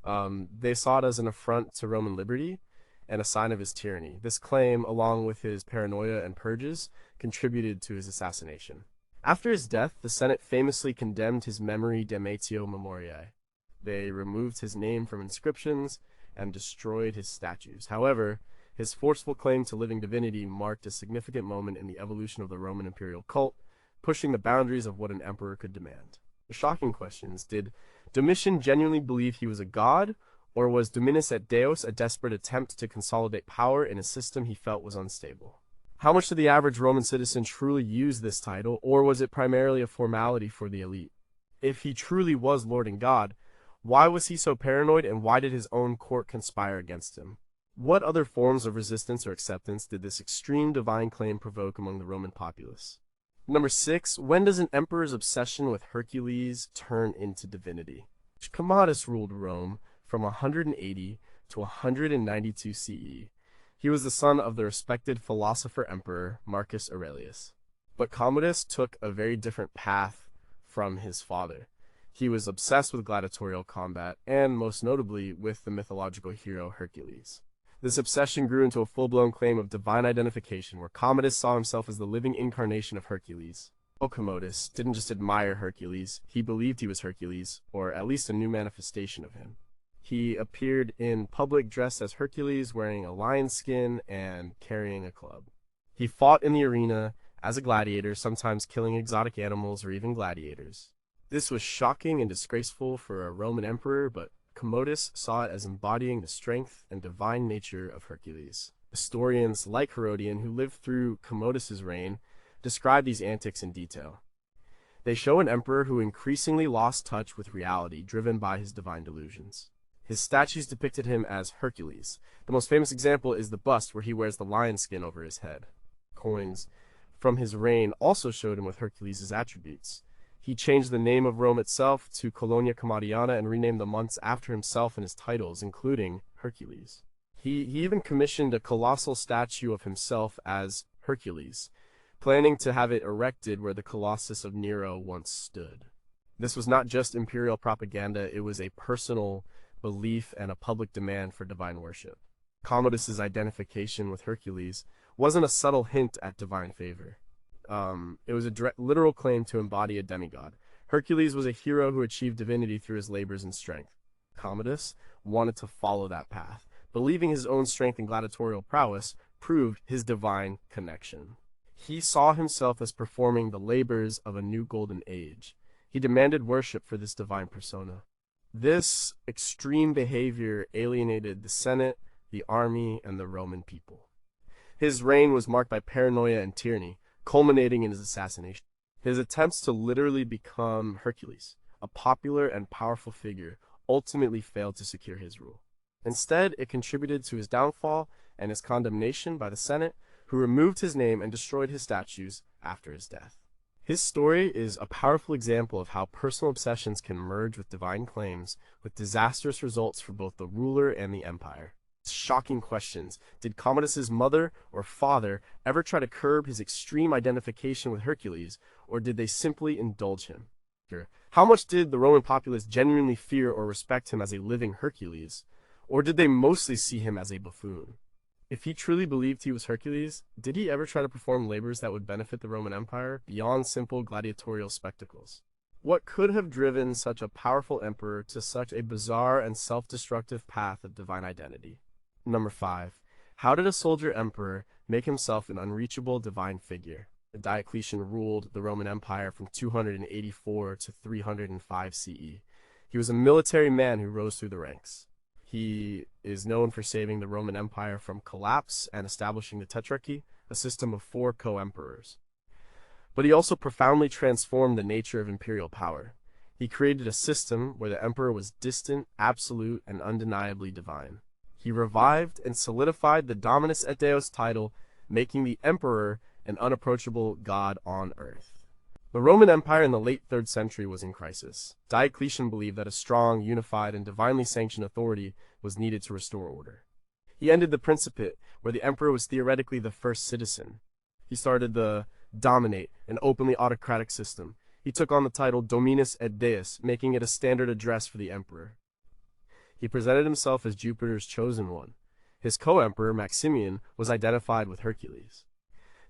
They saw it as an affront to Roman liberty and a sign of his tyranny. This claim, along with his paranoia and purges, contributed to his assassination. After his death, the Senate famously condemned his memory damnatio memoriae. They removed his name from inscriptions and destroyed his statues. However, his forceful claim to living divinity marked a significant moment in the evolution of the Roman imperial cult, pushing the boundaries of what an emperor could demand. The shocking questions: did Domitian genuinely believe he was a god, or was Dominus et Deus a desperate attempt to consolidate power in a system he felt was unstable? How much did the average Roman citizen truly use this title, or was it primarily a formality for the elite? If he truly was Lord and God, why was he so paranoid, and why did his own court conspire against him? What other forms of resistance or acceptance did this extreme divine claim provoke among the Roman populace? Number 6. When does an emperor's obsession with Hercules turn into divinity? Commodus ruled Rome from 180 to 192 CE. He was the son of the respected philosopher-emperor Marcus Aurelius. But Commodus took a very different path from his father. He was obsessed with gladiatorial combat, and most notably with the mythological hero Hercules. This obsession grew into a full-blown claim of divine identification, where Commodus saw himself as the living incarnation of Hercules. Commodus didn't just admire Hercules, he believed he was Hercules, or at least a new manifestation of him. He appeared in public dressed as Hercules, wearing a lion's skin and carrying a club. He fought in the arena as a gladiator, sometimes killing exotic animals or even gladiators. This was shocking and disgraceful for a Roman emperor, but Commodus saw it as embodying the strength and divine nature of Hercules. Historians like Herodian, who lived through Commodus's reign, describe these antics in detail. They show an emperor who increasingly lost touch with reality, driven by his divine delusions. His statues depicted him as Hercules. The most famous example is the bust where he wears the lion skin over his head. Coins from his reign also showed him with Hercules' attributes. He changed the name of Rome itself to Colonia Commodiana and renamed the months after himself and his titles, including Hercules. He even commissioned a colossal statue of himself as Hercules, planning to have it erected where the Colossus of Nero once stood. This was not just imperial propaganda, it was a personal belief and a public demand for divine worship. Commodus's identification with Hercules wasn't a subtle hint at divine favor. It was a literal claim to embody a demigod. Hercules was a hero who achieved divinity through his labors and strength. Commodus wanted to follow that path, believing his own strength and gladiatorial prowess proved his divine connection. He saw himself as performing the labors of a new golden age. He demanded worship for this divine persona. This extreme behavior alienated the Senate, the army, and the Roman people. His reign was marked by paranoia and tyranny, culminating in his assassination. His attempts to literally become Hercules, a popular and powerful figure, ultimately failed to secure his rule. Instead, it contributed to his downfall and his condemnation by the Senate, who removed his name and destroyed his statues after his death. His story is a powerful example of how personal obsessions can merge with divine claims, with disastrous results for both the ruler and the empire. Shocking questions. Did Commodus's mother or father ever try to curb his extreme identification with Hercules, or did they simply indulge him? How much did the Roman populace genuinely fear or respect him as a living Hercules, or did they mostly see him as a buffoon? If he truly believed he was Hercules, did he ever try to perform labors that would benefit the Roman Empire beyond simple gladiatorial spectacles? What could have driven such a powerful emperor to such a bizarre and self-destructive path of divine identity? Number 5. How did a soldier emperor make himself an unreachable divine figure? Diocletian ruled the Roman Empire from 284 to 305 CE. He was a military man who rose through the ranks. He is known for saving the Roman Empire from collapse and establishing the Tetrarchy, a system of 4 co-emperors. But he also profoundly transformed the nature of imperial power. He created a system where the emperor was distant, absolute, and undeniably divine. He revived and solidified the Dominus et Deus title, making the emperor an unapproachable god on earth. The Roman Empire in the late 3rd century was in crisis. Diocletian believed that a strong, unified, and divinely sanctioned authority was needed to restore order. He ended the Principate, where the emperor was theoretically the first citizen. He started the Dominate, an openly autocratic system. He took on the title Dominus et Deus, making it a standard address for the emperor. He presented himself as Jupiter's chosen one. His co-emperor, Maximian, was identified with Hercules.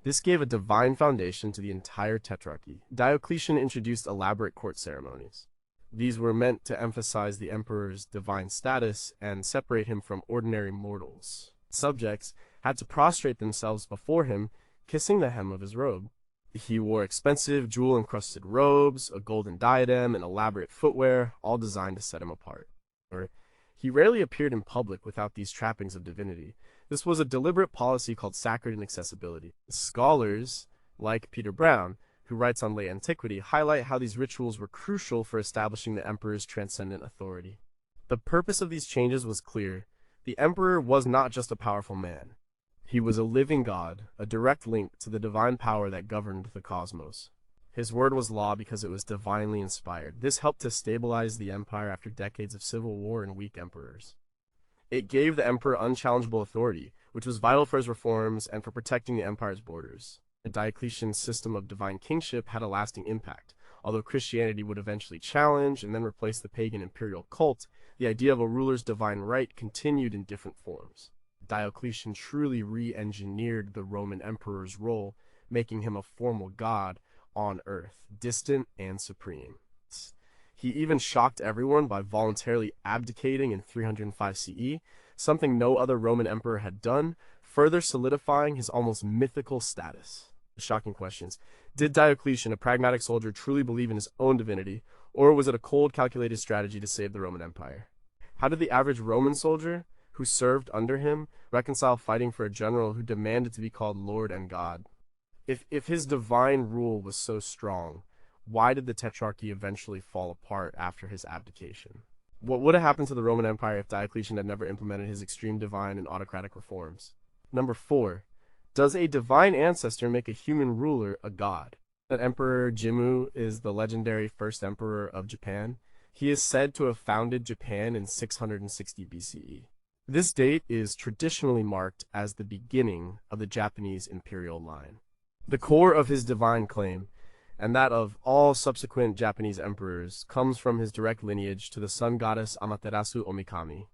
This gave a divine foundation to the entire Tetrarchy. Diocletian introduced elaborate court ceremonies. These were meant to emphasize the emperor's divine status and separate him from ordinary mortals. Subjects had to prostrate themselves before him, kissing the hem of his robe. He wore expensive, jewel-encrusted robes, a golden diadem, and elaborate footwear, all designed to set him apart. He rarely appeared in public without these trappings of divinity. This was a deliberate policy called sacred inaccessibility. Scholars, like Peter Brown, who writes on late antiquity, highlight how these rituals were crucial for establishing the emperor's transcendent authority. The purpose of these changes was clear. The emperor was not just a powerful man. He was a living god, a direct link to the divine power that governed the cosmos. His word was law because it was divinely inspired. This helped to stabilize the empire after decades of civil war and weak emperors. It gave the emperor unchallengeable authority, which was vital for his reforms and for protecting the empire's borders. Diocletian's system of divine kingship had a lasting impact. Although Christianity would eventually challenge and then replace the pagan imperial cult, the idea of a ruler's divine right continued in different forms. Diocletian truly re-engineered the Roman emperor's role, making him a formal god on earth, distant and supreme. He even shocked everyone by voluntarily abdicating in 305 CE, something no other Roman emperor had done, further solidifying his almost mythical status. Shocking questions. Did Diocletian, a pragmatic soldier, truly believe in his own divinity, or was it a cold, calculated strategy to save the Roman Empire? How did the average Roman soldier, who served under him, reconcile fighting for a general who demanded to be called Lord and God? If his divine rule was so strong, why did the Tetrarchy eventually fall apart after his abdication? What would have happened to the Roman Empire if Diocletian had never implemented his extreme divine and autocratic reforms? Number 4. Does a divine ancestor make a human ruler a god? That Emperor Jimmu is the legendary first emperor of Japan. He is said to have founded Japan in 660 BCE. This date is traditionally marked as the beginning of the Japanese imperial line. The core of his divine claim, and that of all subsequent Japanese emperors, comes from his direct lineage to the sun goddess Amaterasu Omikami.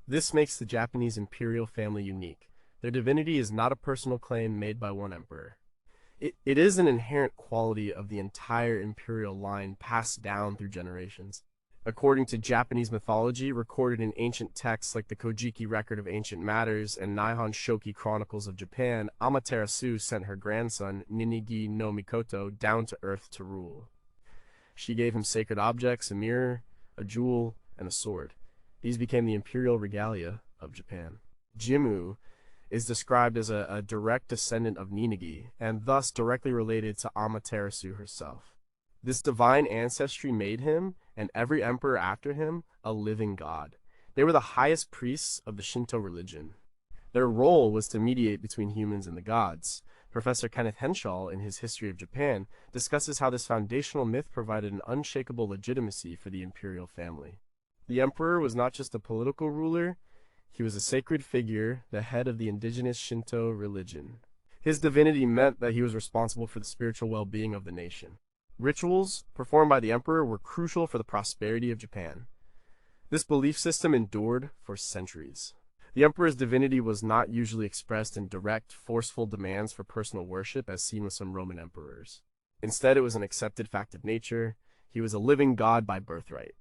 This makes the Japanese imperial family unique. Their divinity is not a personal claim made by one emperor. It is an inherent quality of the entire imperial line passed down through generations. According to Japanese mythology, recorded in ancient texts like the Kojiki Record of Ancient Matters and Nihon Shoki Chronicles of Japan, Amaterasu sent her grandson, Ninigi no Mikoto, down to earth to rule. She gave him sacred objects, a mirror, a jewel, and a sword. These became the imperial regalia of Japan. Jimmu is described as a direct descendant of Ninigi, and thus directly related to Amaterasu herself. This divine ancestry made him, and every emperor after him, a living god. They were the highest priests of the Shinto religion. Their role was to mediate between humans and the gods. Professor Kenneth Henshaw, in his History of Japan, discusses how this foundational myth provided an unshakable legitimacy for the imperial family. The emperor was not just a political ruler, he was a sacred figure, the head of the indigenous Shinto religion. His divinity meant that he was responsible for the spiritual well-being of the nation. Rituals performed by the emperor were crucial for the prosperity of Japan. This belief system endured for centuries. The emperor's divinity was not usually expressed in direct, forceful demands for personal worship as seen with some Roman emperors. Instead, it was an accepted fact of nature. He was a living god by birthright.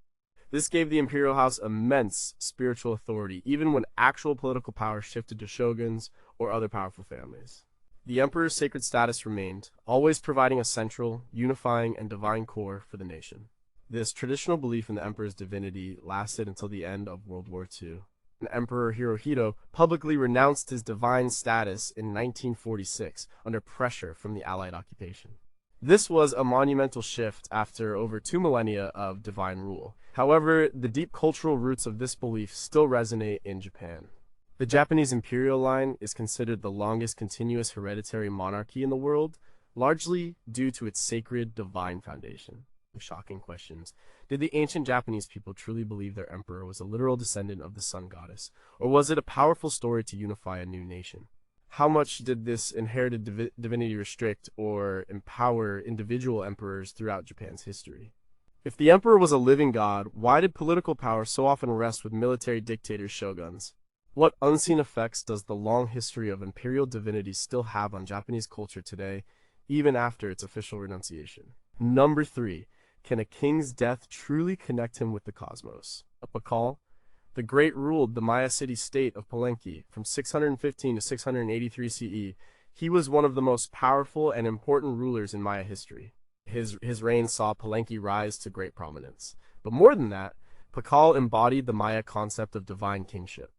This gave the imperial house immense spiritual authority, even when actual political power shifted to shoguns or other powerful families. The emperor's sacred status remained, always providing a central, unifying, and divine core for the nation. This traditional belief in the emperor's divinity lasted until the end of World War II. Emperor Hirohito publicly renounced his divine status in 1946 under pressure from the Allied occupation. This was a monumental shift after over 2 millennia of divine rule. However, the deep cultural roots of this belief still resonate in Japan. The Japanese imperial line is considered the longest continuous hereditary monarchy in the world, largely due to its sacred divine foundation. Shocking questions. Did the ancient Japanese people truly believe their emperor was a literal descendant of the sun goddess, or was it a powerful story to unify a new nation? How much did this inherited divinity restrict or empower individual emperors throughout Japan's history? If the emperor was a living god, why did political power so often rest with military dictators, shoguns? What unseen effects does the long history of imperial divinity still have on Japanese culture today, even after its official renunciation? Number 3. Can a king's death truly connect him with the cosmos? Pakal, the Great ruled the Maya city-state of Palenque from 615 to 683 CE. He was one of the most powerful and important rulers in Maya history. His reign saw Palenque rise to great prominence. But more than that, Pakal embodied the Maya concept of divine kingship.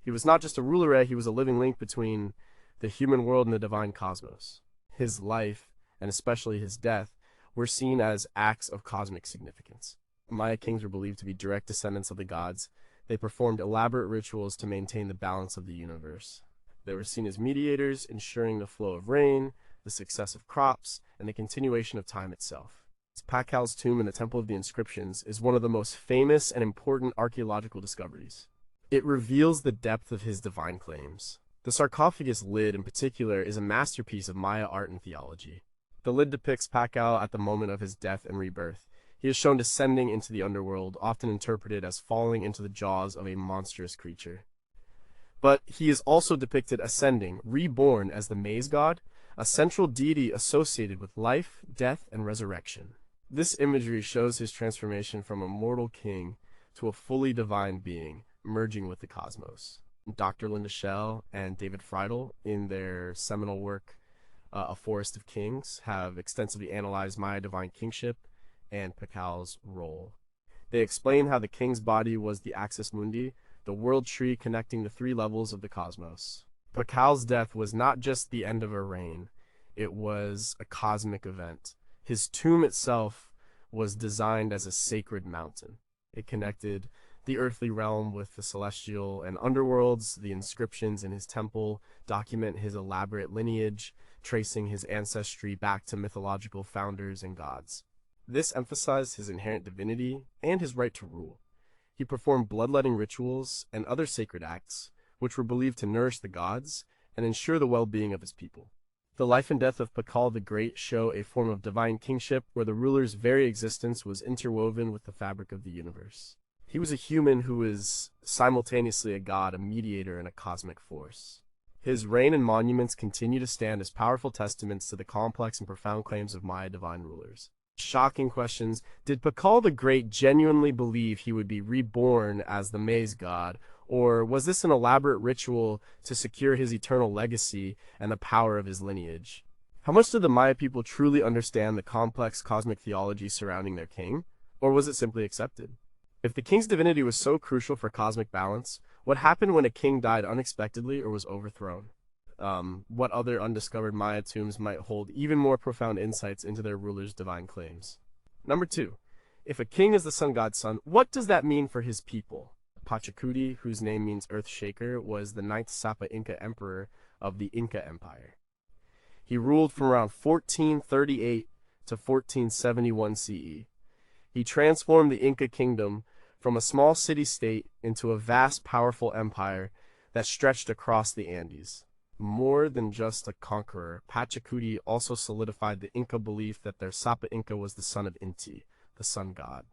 He was not just a ruler, he was a living link between the human world and the divine cosmos. His life, and especially his death, were seen as acts of cosmic significance. Maya kings were believed to be direct descendants of the gods. They performed elaborate rituals to maintain the balance of the universe. They were seen as mediators, ensuring the flow of rain, the success of crops, and the continuation of time itself. Pakal's tomb in the Temple of the Inscriptions is one of the most famous and important archaeological discoveries. It reveals the depth of his divine claims. The sarcophagus lid, in particular, is a masterpiece of Maya art and theology. The lid depicts Pakal at the moment of his death and rebirth. He is shown descending into the underworld, often interpreted as falling into the jaws of a monstrous creature. But he is also depicted ascending, reborn as the maize god, a central deity associated with life, death, and resurrection. This imagery shows his transformation from a mortal king to a fully divine being, merging with the cosmos. Dr. Linda Shell and David Friedel, in their seminal work, A Forest of Kings, have extensively analyzed Maya divine kingship and Pakal's role. They explain how the king's body was the axis mundi, the world tree connecting the 3 levels of the cosmos. Pakal's death was not just the end of a reign, it was a cosmic event. His tomb itself was designed as a sacred mountain. It connected the earthly realm with the celestial and underworlds. The inscriptions in his temple document his elaborate lineage, tracing his ancestry back to mythological founders and gods. This emphasized his inherent divinity and his right to rule. He performed bloodletting rituals and other sacred acts, which were believed to nourish the gods and ensure the well-being of his people. The life and death of Pakal the Great show a form of divine kingship where the ruler's very existence was interwoven with the fabric of the universe. He was a human who was simultaneously a god, a mediator, and a cosmic force. His reign and monuments continue to stand as powerful testaments to the complex and profound claims of Maya divine rulers. Shocking questions. Did Pakal the Great genuinely believe he would be reborn as the maize god, or was this an elaborate ritual to secure his eternal legacy and the power of his lineage? How much did the Maya people truly understand the complex cosmic theology surrounding their king, or was it simply accepted? If the king's divinity was so crucial for cosmic balance, what happened when a king died unexpectedly or was overthrown? What other undiscovered Maya tombs might hold even more profound insights into their ruler's divine claims? Number 2. If a king is the sun god's son, what does that mean for his people? Pachacuti, whose name means earth shaker, was the 9th Sapa Inca emperor of the Inca Empire. He ruled from around 1438 to 1471 CE. He transformed the Inca kingdom from a small city-state into a vast, powerful empire that stretched across the Andes. More than just a conqueror, Pachacuti also solidified the Inca belief that their Sapa Inca was the son of Inti, the sun god.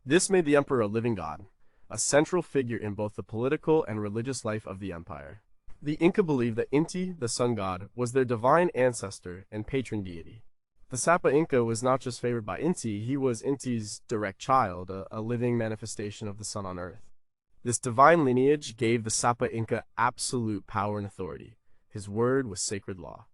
This made the emperor a living god, a central figure in both the political and religious life of the empire. The Inca believed that Inti, the sun god, was their divine ancestor and patron deity. The Sapa Inca was not just favored by Inti, he was Inti's direct child, a living manifestation of the sun on earth. This divine lineage gave the Sapa Inca absolute power and authority. His word was sacred law.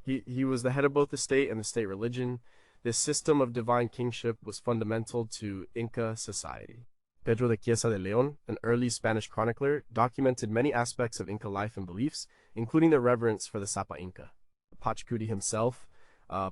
He was the head of both the state and the state religion. This system of divine kingship was fundamental to Inca society. Pedro de Chiesa de Leon, an early Spanish chronicler, documented many aspects of Inca life and beliefs, including their reverence for the Sapa Inca. Pachacuti himself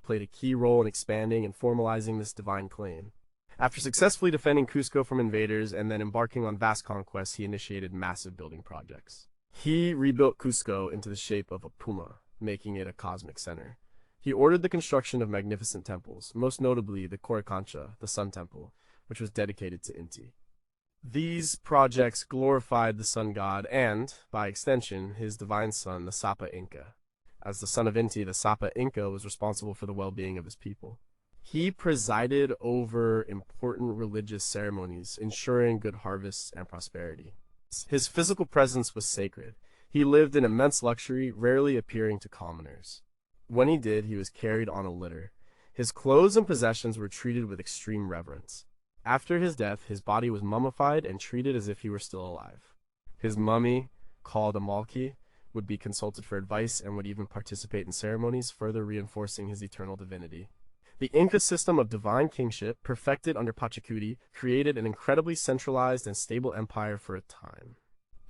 played a key role in expanding and formalizing this divine claim. After successfully defending Cusco from invaders and then embarking on vast conquests, he initiated massive building projects. He rebuilt Cusco into the shape of a puma, making it a cosmic center. He ordered the construction of magnificent temples, most notably the Coricancha, the Sun Temple, which was dedicated to Inti. These projects glorified the sun god and, by extension, his divine son, the Sapa Inca. As the son of Inti, the Sapa Inca was responsible for the well-being of his people. He presided over important religious ceremonies, ensuring good harvests and prosperity. His physical presence was sacred. He lived in immense luxury, rarely appearing to commoners. When he did, he was carried on a litter. His clothes and possessions were treated with extreme reverence. After his death, his body was mummified and treated as if he were still alive. His mummy, called a malki, would be consulted for advice and would even participate in ceremonies, further reinforcing his eternal divinity. The Inca system of divine kingship, perfected under Pachacuti, created an incredibly centralized and stable empire for a time.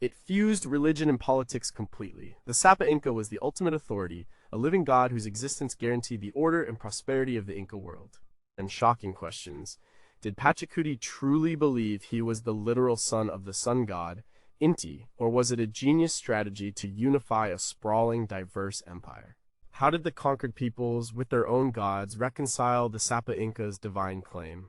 It fused religion and politics completely. The Sapa Inca was the ultimate authority, a living god whose existence guaranteed the order and prosperity of the Inca world. And shocking questions. Did Pachacuti truly believe he was the literal son of the sun god, Inti, or was it a genius strategy to unify a sprawling, diverse empire? How did the conquered peoples, with their own gods, reconcile the Sapa Inca's divine claim?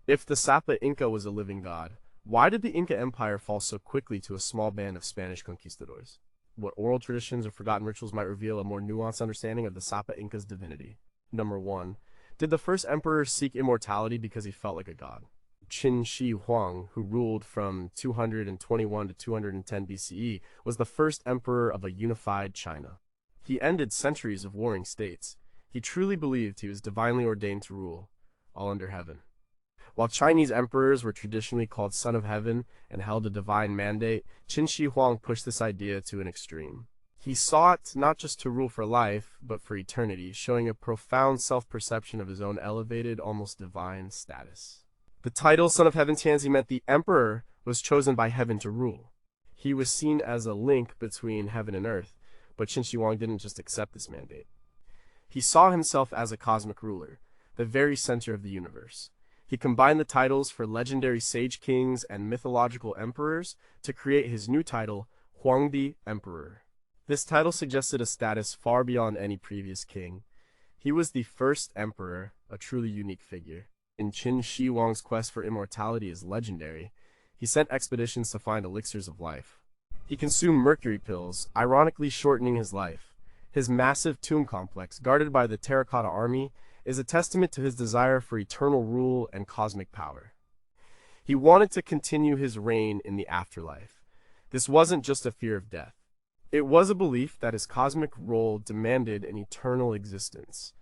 If the Sapa Inca was a living god, why did the Inca Empire fall so quickly to a small band of Spanish conquistadors? What oral traditions or forgotten rituals might reveal a more nuanced understanding of the Sapa Inca's divinity? Number 1. Did the first emperor seek immortality because he felt like a god? Qin Shi Huang, who ruled from 221 to 210 BCE, was the first emperor of a unified China. He ended centuries of warring states. He truly believed he was divinely ordained to rule, all under heaven. While Chinese emperors were traditionally called Son of Heaven and held a divine mandate, Qin Shi Huang pushed this idea to an extreme. He sought not just to rule for life, but for eternity, showing a profound self-perception of his own elevated, almost divine status. The title Son of Heaven Tianzi meant the emperor was chosen by heaven to rule. He was seen as a link between heaven and earth, but Qin Shi Huang didn't just accept this mandate. He saw himself as a cosmic ruler, the very center of the universe. He combined the titles for legendary sage kings and mythological emperors to create his new title, Huangdi Emperor. This title suggested a status far beyond any previous king. He was the first emperor, a truly unique figure. And Qin Shi Huang's quest for immortality is legendary. He sent expeditions to find elixirs of life. He consumed mercury pills, ironically shortening his life. His massive tomb complex, guarded by the Terracotta Army, is a testament to his desire for eternal rule and cosmic power. He wanted to continue his reign in the afterlife. This wasn't just a fear of death. It was a belief that his cosmic role demanded an eternal existence.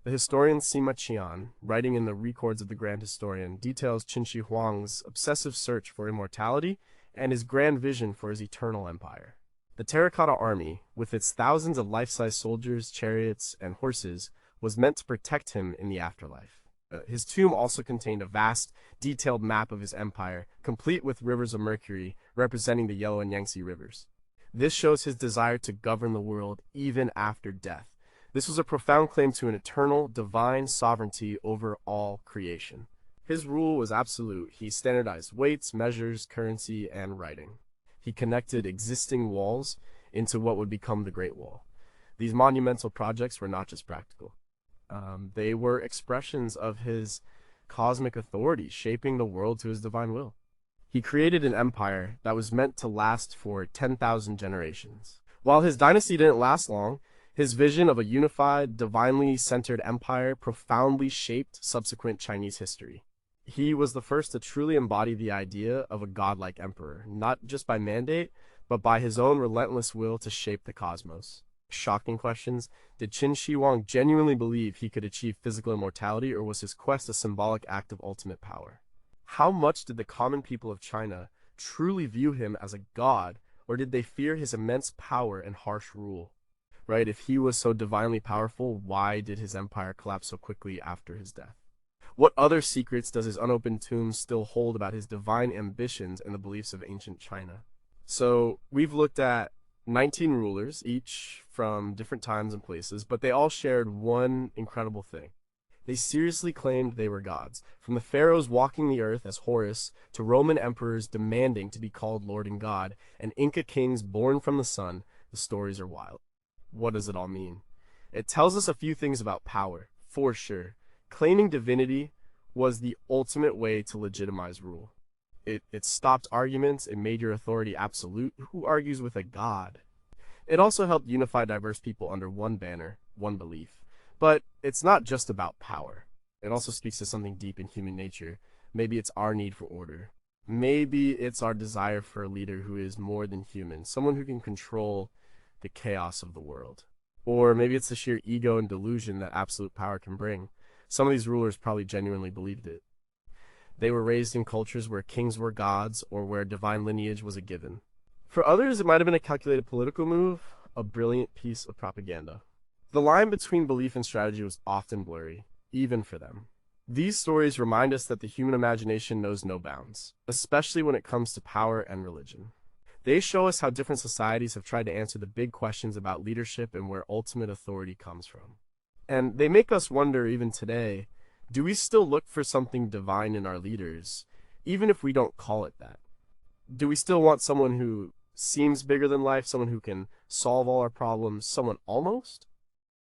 The historian Sima Qian, writing in the Records of the Grand Historian, details Qin Shi Huang's obsessive search for immortality and his grand vision for his eternal empire. The Terracotta Army, with its thousands of life-size soldiers, chariots, and horses, was meant to protect him in the afterlife. His tomb also contained a vast, detailed map of his empire, complete with rivers of mercury representing the Yellow and Yangtze rivers. This shows his desire to govern the world even after death. This was a profound claim to an eternal, divine sovereignty over all creation. His rule was absolute. He standardized weights, measures, currency, and writing. He connected existing walls into what would become the Great Wall. These monumental projects were not just practical. They were expressions of his cosmic authority, shaping the world to his divine will. He created an empire that was meant to last for 10,000 generations. While his dynasty didn't last long, his vision of a unified, divinely centered empire profoundly shaped subsequent Chinese history. He was the first to truly embody the idea of a godlike emperor, not just by mandate, but by his own relentless will to shape the cosmos. Shocking questions. Did Qin Shi Huang genuinely believe he could achieve physical immortality, or was his quest a symbolic act of ultimate power? How much did the common people of China truly view him as a god, or did they fear his immense power and harsh rule? Right? If he was so divinely powerful, why did his empire collapse so quickly after his death? What other secrets does his unopened tomb still hold about his divine ambitions and the beliefs of ancient China? So, we've looked at 19 rulers, each from different times and places, but they all shared one incredible thing. They seriously claimed they were gods, from the pharaohs walking the earth as Horus to Roman emperors demanding to be called Lord and God, and Inca kings born from the sun. The stories are wild. What does it all mean? It tells us a few things about power, for sure. Claiming divinity was the ultimate way to legitimize rule. It stopped arguments, it made your authority absolute. Who argues with a god? It also helped unify diverse people under one banner, one belief. But it's not just about power. It also speaks to something deep in human nature. Maybe it's our need for order. Maybe it's our desire for a leader who is more than human, someone who can control the chaos of the world. Or maybe it's the sheer ego and delusion that absolute power can bring. Some of these rulers probably genuinely believed it. They were raised in cultures where kings were gods or where divine lineage was a given. For others, it might have been a calculated political move, a brilliant piece of propaganda. The line between belief and strategy was often blurry, even for them. These stories remind us that the human imagination knows no bounds, especially when it comes to power and religion. They show us how different societies have tried to answer the big questions about leadership and where ultimate authority comes from. And they make us wonder, even today, do we still look for something divine in our leaders, even if we don't call it that? Do we still want someone who seems bigger than life, someone who can solve all our problems, someone almost?